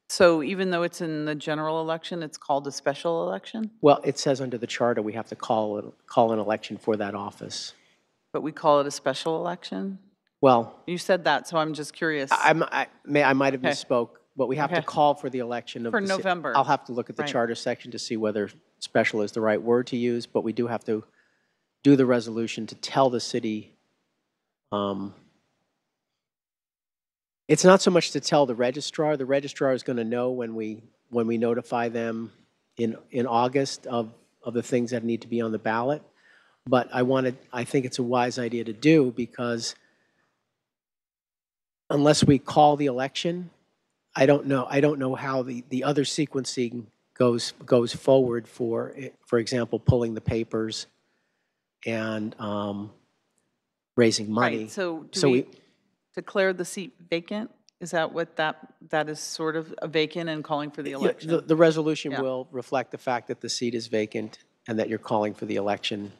So even though it's in the general election, it's called a special election? Well, it says under the charter we have to call an election for that office. But we call it a special election? Well, you said that, so I'm just curious. I might have misspoke, but we have to call for the election of for November. I'll have to look at the charter section to see whether special is the right word to use, but we do have to do the resolution to tell the city. It's not so much to tell the registrar. The registrar is going to know when we notify them in August of the things that need to be on the ballot. But I think it's a wise idea to do, because unless we call the election, I don't know how the other sequencing goes forward for example, pulling the papers and raising money. Right, so do we declare the seat vacant? Is that what that is, sort of a vacant and calling for the election? Yeah, the resolution will reflect the fact that the seat is vacant and that you're calling for the election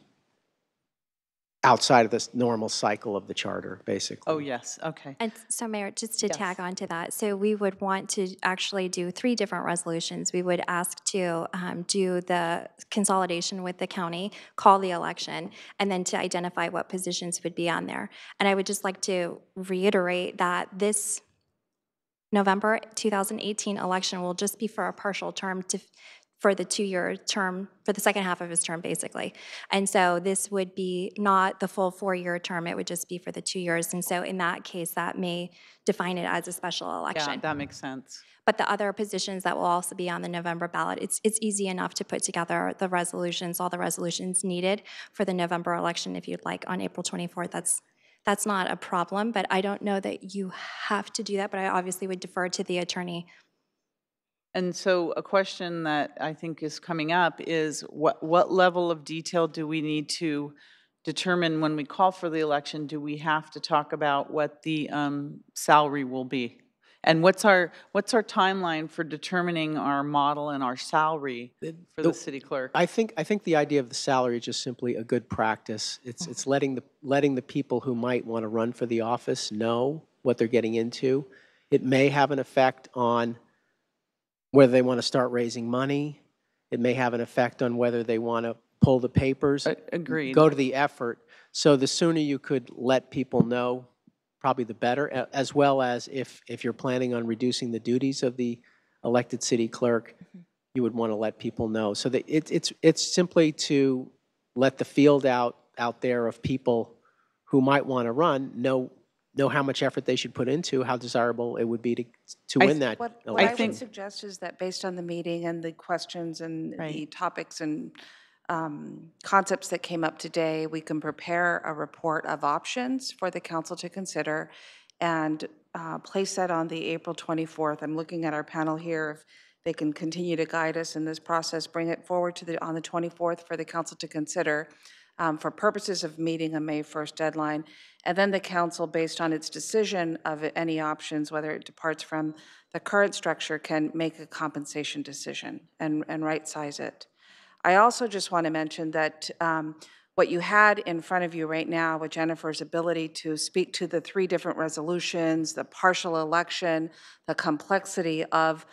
outside of this normal cycle of the charter, basically. Oh, yes, okay. And so, Mayor, just to tag on to that, so we would want to actually do 3 different resolutions. We would ask to do the consolidation with the county, call the election, and then to identify what positions would be on there. And I would just like to reiterate that this November 2018 election will just be for a partial term for the 2-year term, for the second half of his term, basically. And so this would be not the full 4-year term, it would just be for the 2 years. And so in that case, that may define it as a special election. Yeah, that makes sense. But the other positions that will also be on the November ballot, it's easy enough to put together the resolutions, all the resolutions needed for the November election if you'd like on April 24th. That's not a problem, but I don't know that you have to do that, but I obviously would defer to the attorney. And so a question that I think is coming up is what level of detail do we need to determine when we call for the election? Do we have to talk about what the salary will be? And what's our timeline for determining our model and our salary for the city clerk? I think the idea of the salary is just simply a good practice. It's letting the people who might want to run for the office know what they're getting into. It may have an effect on whether they want to start raising money. It may have an effect on whether they want to pull the papers. Agreed. Go to the effort. So the sooner you could let people know, probably the better, as well as if you're planning on reducing the duties of the elected city clerk, you would want to let people know. So that it's simply to let the field out there of people who might want to run know how much effort they should put into, how desirable it would be to win that What election. I would suggest is that based on the meeting and the questions and the topics and concepts that came up today, we can prepare a report of options for the council to consider and place that on the April 24th. I'm looking at our panel here. If they can continue to guide us in this process, bring it forward to on the 24th for the council to consider for purposes of meeting a May 1st deadline. And then the council, based on its decision of any options, whether it departs from the current structure, can make a compensation decision and right-size it. I also just want to mention that what you had in front of you right now with Jennifer's ability to speak to the 3 different resolutions, the partial election, the complexity of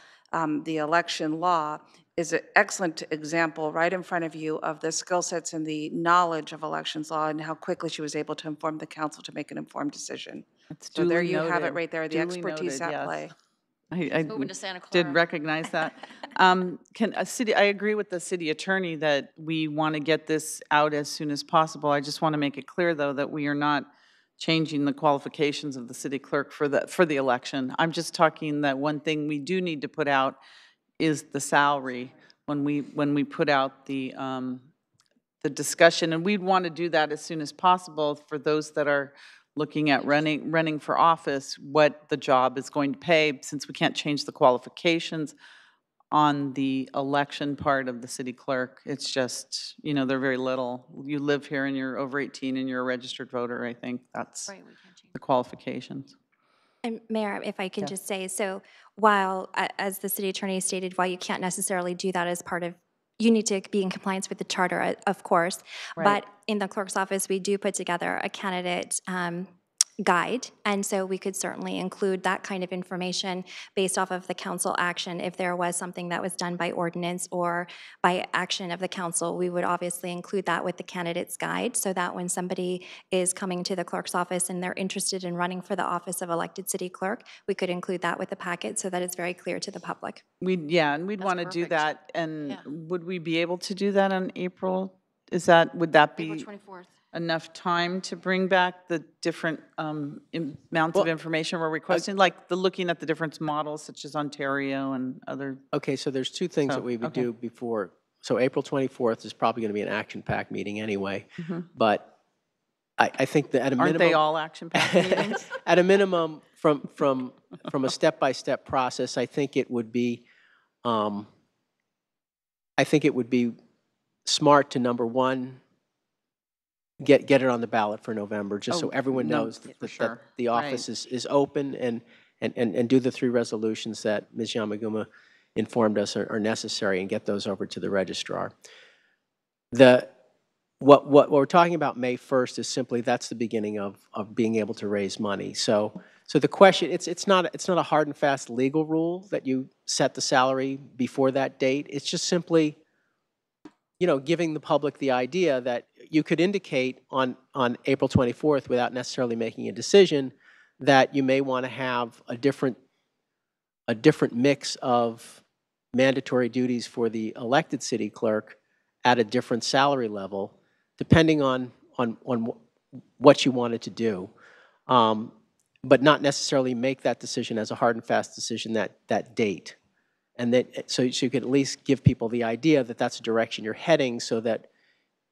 the election law, is an excellent example right in front of you of the skill sets and the knowledge of elections law and how quickly she was able to inform the council to make an informed decision. So there you have it right there, the expertise at play. I Moving to Santa Clara. did recognize that. I agree with the city attorney that we want to get this out as soon as possible. I just want to make it clear, though, that we are not changing the qualifications of the city clerk for the election. I'm just talking that one thing we do need to put out is the salary when we put out the discussion, and we'd want to do that as soon as possible for those that are looking at running for office, what the job is going to pay, since we can't change the qualifications on the election part of the city clerk. It's just, they're very little. You live here and you're over 18 and you're a registered voter. I think that's the qualifications. And Mayor, if I can just say, so while, as the city attorney stated, while you can't necessarily do that as part of, you need to be in compliance with the charter, of course, but in the clerk's office, we do put together a candidate guide, and so we could certainly include that kind of information based off of the council action. If there was something that was done by ordinance or by action of the council, we would obviously include that with the candidate's guide, so that when somebody is coming to the clerk's office and they're interested in running for the office of elected city clerk, we could include that with the packet so that it's very clear to the public. We'd want to do that, and would we be able to do that on April? Would that be April 24th. Enough time to bring back the different amounts of information we're requesting, like looking at the different models such as Ontario and other? Okay, so there's 2 things that we would do before. So April 24th is probably going to be an action-packed meeting anyway, but I think that at a minimum... Aren't they all action-packed meetings? At a minimum, from a step-by-step process, I think it would be smart to, number one, get it on the ballot for November, just so everyone knows that the office is open, and do the 3 resolutions that Ms. Yamaguma informed us are necessary, and get those over to the registrar. What we're talking about May 1st is simply that's the beginning of being able to raise money. So the question, it's not a hard and fast legal rule that you set the salary before that date. It's just simply, giving the public the idea that you could indicate on April 24th without necessarily making a decision that you may want to have a different mix of mandatory duties for the elected city clerk at a different salary level, depending on what you wanted to do, but not necessarily make that decision as a hard and fast decision that date. And then, so you could at least give people the idea that that's the direction you're heading, so that,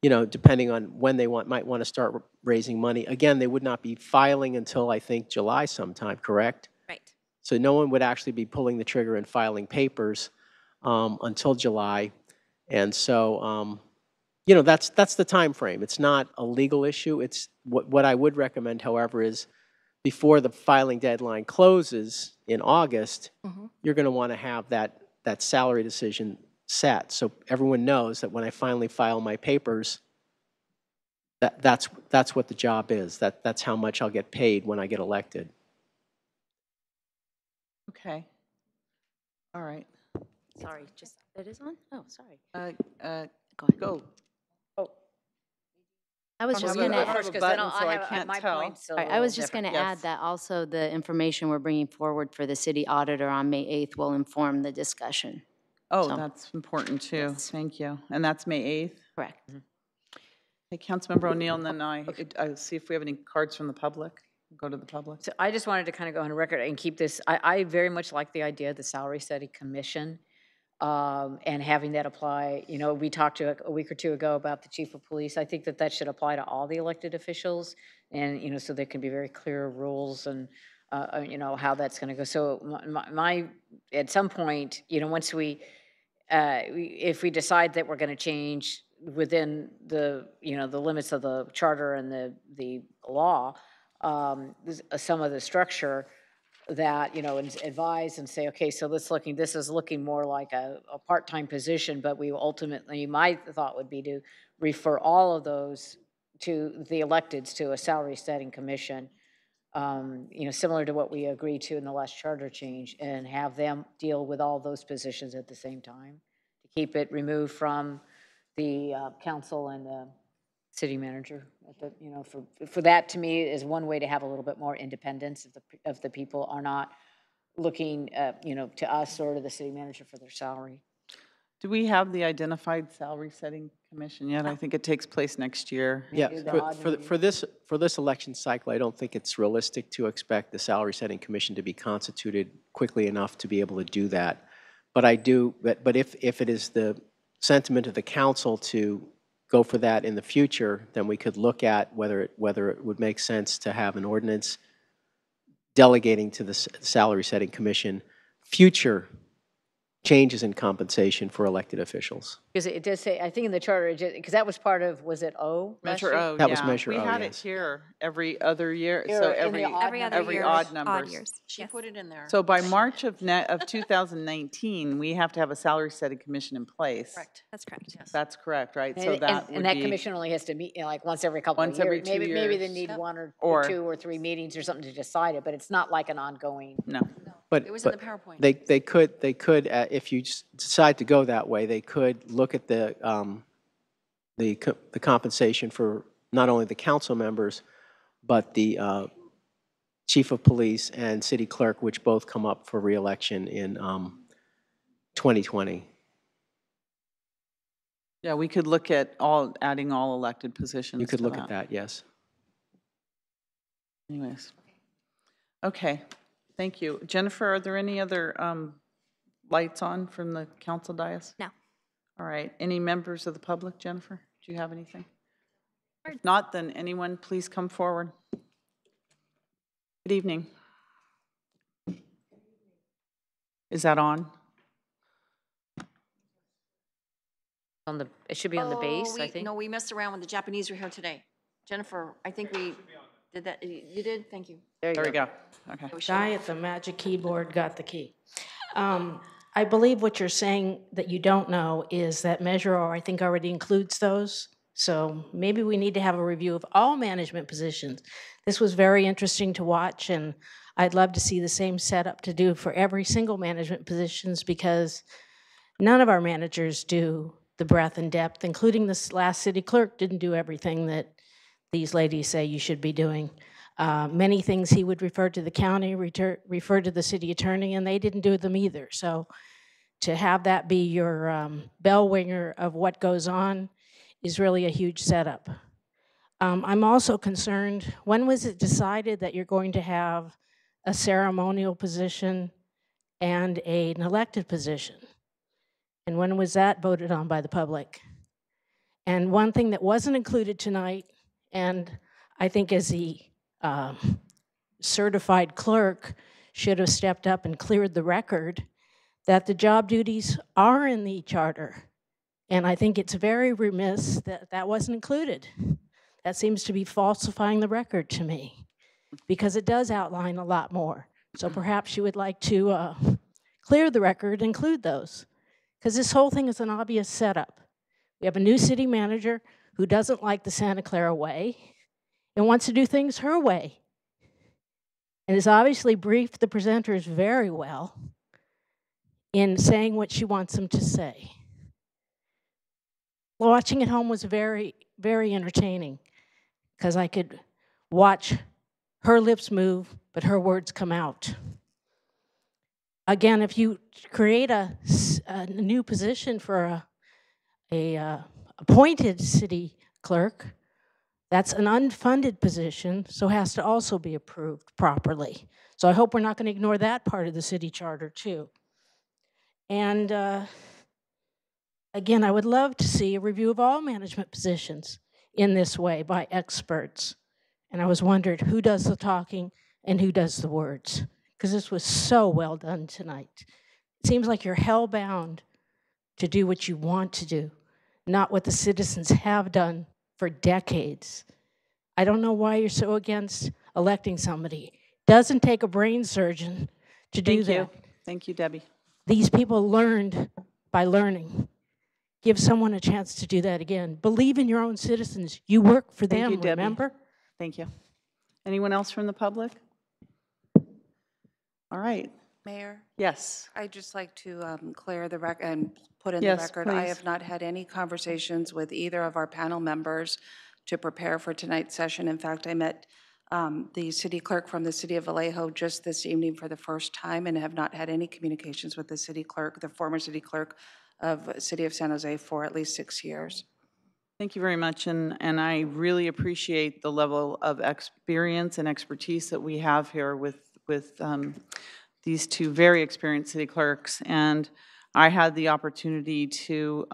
depending on when they might want to start raising money. Again, they would not be filing until, I think, July sometime, correct? Right. So no one would actually be pulling the trigger and filing papers until July. And so, that's the time frame. It's not a legal issue. It's what I would recommend, however, is before the filing deadline closes in August, Mm-hmm. you're going to want to have that salary decision set. So everyone knows that when I finally file my papers, that's what the job is. That's how much I'll get paid when I get elected. Okay. All right. Sorry, just, it is on? Oh, sorry. Go. I was I just have a- going I to, have a button, so I can't my tell. point's a I little was just going different. to Yes. add that also the information we're bringing forward for the city auditor on May 8th will inform the discussion. Oh, So- that's important too. Yes. Thank you. And that's May 8th? Correct. Hey, Councilmember O'Neill, and then I'll see if we have any cards from the public. Go to the public. So I just wanted to kind of go on record and keep this, I very much like the idea of the salary study commission and having that apply. You know, we talked to a week or two ago about the chief of police. I think that that should apply to all the elected officials and, you know, so there can be very clear rules and, you know, how that's going to go. So at some point, you know, once if we decide that we're going to change within the, you know, the limits of the charter and the law, some of the structure that, you know, advise and say, okay, so this is looking more like a part-time position, but we ultimately, my thought would be to refer all of those to the electeds to a salary setting commission, you know, similar to what we agreed to in the last charter change, and have them deal with all those positions at the same time, to keep it removed from the council and the city manager. You know, for that, to me, is one way to have a little bit more independence if the people are not looking, you know, to us or to the city manager for their salary. Do we have the identified salary setting commission yet? I think it takes place next year. Yeah, do the odd meeting. for this election cycle, I don't think it's realistic to expect the salary setting commission to be constituted quickly enough to be able to do that. But I do, but if it is the sentiment of the council to go for that in the future, then we could look at whether it would make sense to have an ordinance delegating to the salary setting commission future changes in compensation for elected officials. Because it does say, I think in the charter, because that was part of, was it O? last Measure year? O, That was yeah. Measure We O, had yes. it here every other year, Here so in the odd Every other every year, odd numbers. years. She put it in there. So by March of 2019, we have to have a salary setting commission in place. Correct. That's correct. Yes. That's correct, right? So that would And that be, commission only has to meet, you know, like once every couple of Once years. every 2 Maybe they years. need one or Or- 2 or 3 meetings or something to decide it, but it's not like an ongoing. no. But It was in the PowerPoint. They could, if you decide to go that way, they could look at the compensation for not only the council members, but the chief of police and city clerk, which both come up for reelection in 2020. Yeah, we could look at adding all elected positions. You could to look at that, yes. Anyways. Okay, thank you. Jennifer, are there any other lights on from the council dais? No. All right, any members of the public, Jennifer? Do you have anything? If not, then anyone, please come forward. Good evening. Is that on? It should be on the base, I we- think. No, we messed around when the Japanese were here today. Jennifer, I think we did that. You did? Thank you. There we go. Okay. We should- Guy at the magic keyboard got the key. I believe what you're saying that you don't know is that Measure O, I think, already includes those. So maybe we need to have a review of all management positions. This was very interesting to watch, and I'd love to see the same setup to do for every single management positions, because none of our managers do the breadth and depth, including this last city clerk didn't do everything that these ladies say you should be doing. Many things he would refer to the county, refer to the city attorney, and they didn't do them either. So to have that be your bellwether of what goes on is really a huge setup. I'm also concerned, when was it decided that you're going to have a ceremonial position and an elected position? And when was that voted on by the public? And one thing that wasn't included tonight, and I think as the certified clerk should have stepped up and cleared the record, that the job duties are in the charter. And I think it's very remiss that that wasn't included. That seems to be falsifying the record to me. because it does outline a lot more. So perhaps you would like to clear the record, include those, because this whole thing is an obvious setup. We have a new city manager who doesn't like the Santa Clara way and wants to do things her way, and has obviously briefed the presenters very well in saying what she wants them to say. Watching at home was very, very entertaining, because I could watch her lips move, but her words come out. Again, if you create a new position for a appointed city clerk, that's an unfunded position, so has to also be approved properly. So I hope we're not going to ignore that part of the city charter too. And again, I would love to see a review of all management positions in this way by experts. And I was wondering who does the talking and who does the words, because this was so well done tonight. It seems like you're hell-bound to do what you want to do, not what the citizens have done for decades. I don't know why you're so against electing somebody. Doesn't take a brain surgeon to do that. Thank you, Debbie. These people learned by learning. Give someone a chance to do that again. Believe in your own citizens. You work for them, remember? Thank you. Anyone else from the public? All right. Mayor? Yes. I'd just like to clear the record and put in the Yes, record, I please. have not had any conversations with either of our panel members to prepare for tonight's session. In fact, I met the city clerk from the city of Vallejo just this evening for the first time and have not had any communications with the city clerk, the former city clerk of City of San Jose, for at least 6 years. Thank you very much, and I really appreciate the level of experience and expertise that we have here with these two very experienced city clerks. And I had the opportunity to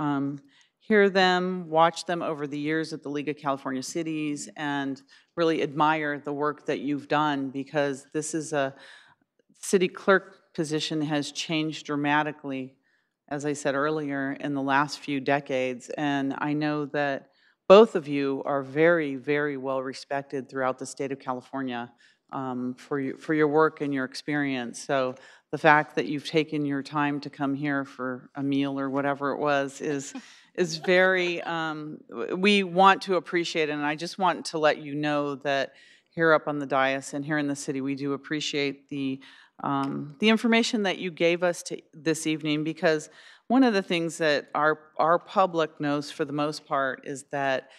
hear them, watch them over the years at the League of California Cities, and really admire the work that you've done, because this is a city clerk position has changed dramatically, as I said earlier, in the last few decades. And I know that both of you are very, very well respected throughout the state of California for your work and your experience. So the fact that you've taken your time to come here for a meal or whatever it was is very, we want to appreciate it. And I just want to let you know that here up on the dais and here in the city, we do appreciate the information that you gave us this evening, because one of the things that our public knows for the most part is that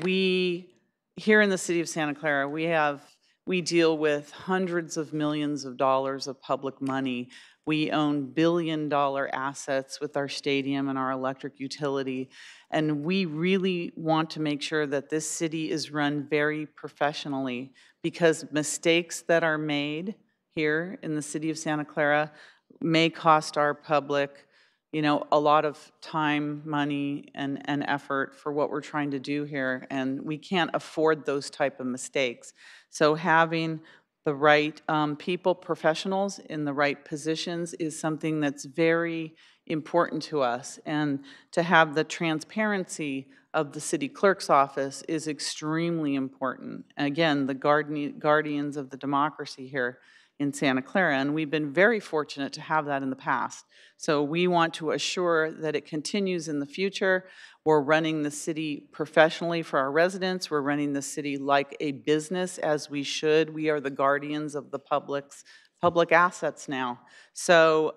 we, here in the city of Santa Clara, we deal with hundreds of millions of dollars of public money. We own billion-dollar assets with our stadium and our electric utility, and we really want to make sure that this city is run very professionally, because mistakes that are made here in the city of Santa Clara may cost our public, you know, a lot of time, money, and effort for what we're trying to do here, and we can't afford those type of mistakes. So having the right people, professionals in the right positions is something that's very important to us, and to have the transparency of the city clerk's office is extremely important. Again, the guardians of the democracy here in Santa Clara, and we've been very fortunate to have that in the past. So we want to assure that it continues in the future. We're running the city professionally for our residents. We're running the city like a business, as we should. We are the guardians of the public assets now. So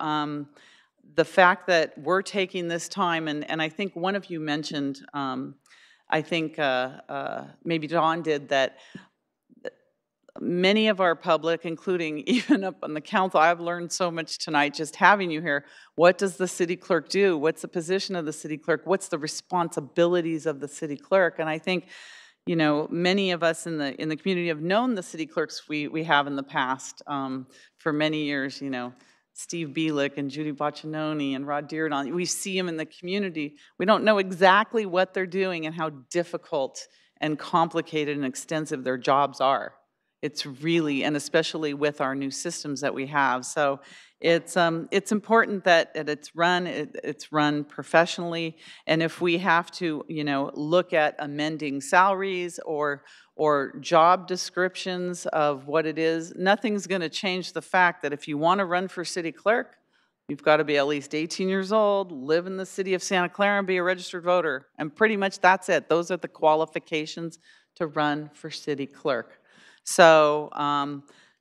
the fact that we're taking this time, and I think one of you mentioned, I think maybe Dawn did, that many of our public, including even up on the council, I've learned so much tonight just having you here. What does the city clerk do? What's the position of the city clerk? What's the responsibilities of the city clerk? And I think, you know, many of us in the community have known the city clerks we have in the past for many years. You know, Steve Bielik and Judy Boccianoni and Rod Dearden. We see them in the community. We don't know exactly what they're doing and how difficult and complicated and extensive their jobs are. It's really, and especially with our new systems that we have. So it's important that it's run professionally. And if we have to, you know, look at amending salaries or or job descriptions of what it is, nothing's going to change the fact that if you want to run for city clerk, you've got to be at least 18 years old, live in the city of Santa Clara, and be a registered voter. And pretty much that's it. Those are the qualifications to run for city clerk. So,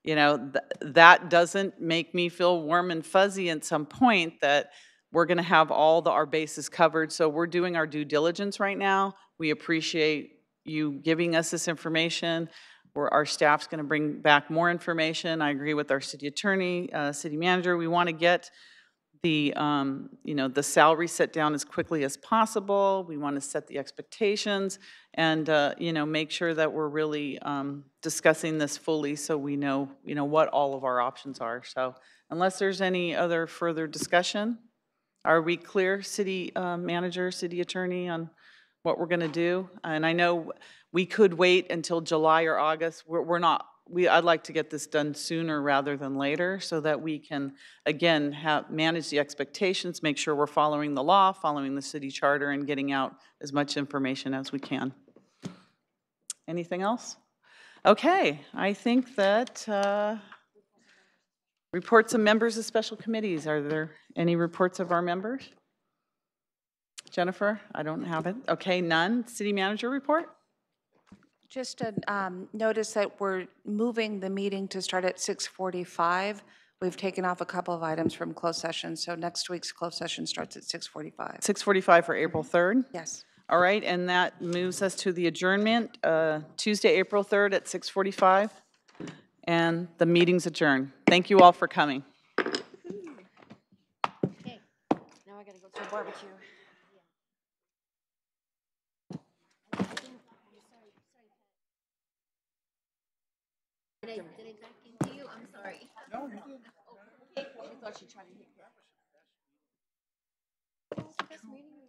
you know, that doesn't make me feel warm and fuzzy at some point that we're going to have all our bases covered. So we're doing our due diligence right now. We appreciate you giving us this information. Our staff's going to bring back more information. I agree with our city attorney, city manager. We want to get the, you know, the salary set down as quickly as possible. We want to set the expectations and, you know, make sure that we're really discussing this fully so we know, you know, what all of our options are. So unless there's any other further discussion, are we clear, city manager, city attorney, on what we're going to do? And I know we could wait until July or August. We're not. I'd like to get this done sooner rather than later so that we can, again, manage the expectations, make sure we're following the law, following the city charter, and getting out as much information as we can. Anything else? Okay, I think that reports of members of special committees. Are there any reports of our members? Jennifer, I don't have it. Okay, none. City manager report? Just a notice that we're moving the meeting to start at 6:45. We've taken off a couple of items from closed session, so next week's closed session starts at 6:45. 6:45 for April 3rd? Yes. All right, and that moves us to the adjournment, Tuesday, April 3rd at 6:45. And the meeting's adjourned. Thank you all for coming. Okay, now I gotta go to a barbecue. Did I back into you? I'm sorry. No, you didn't. Okay, I thought she tried to hit me.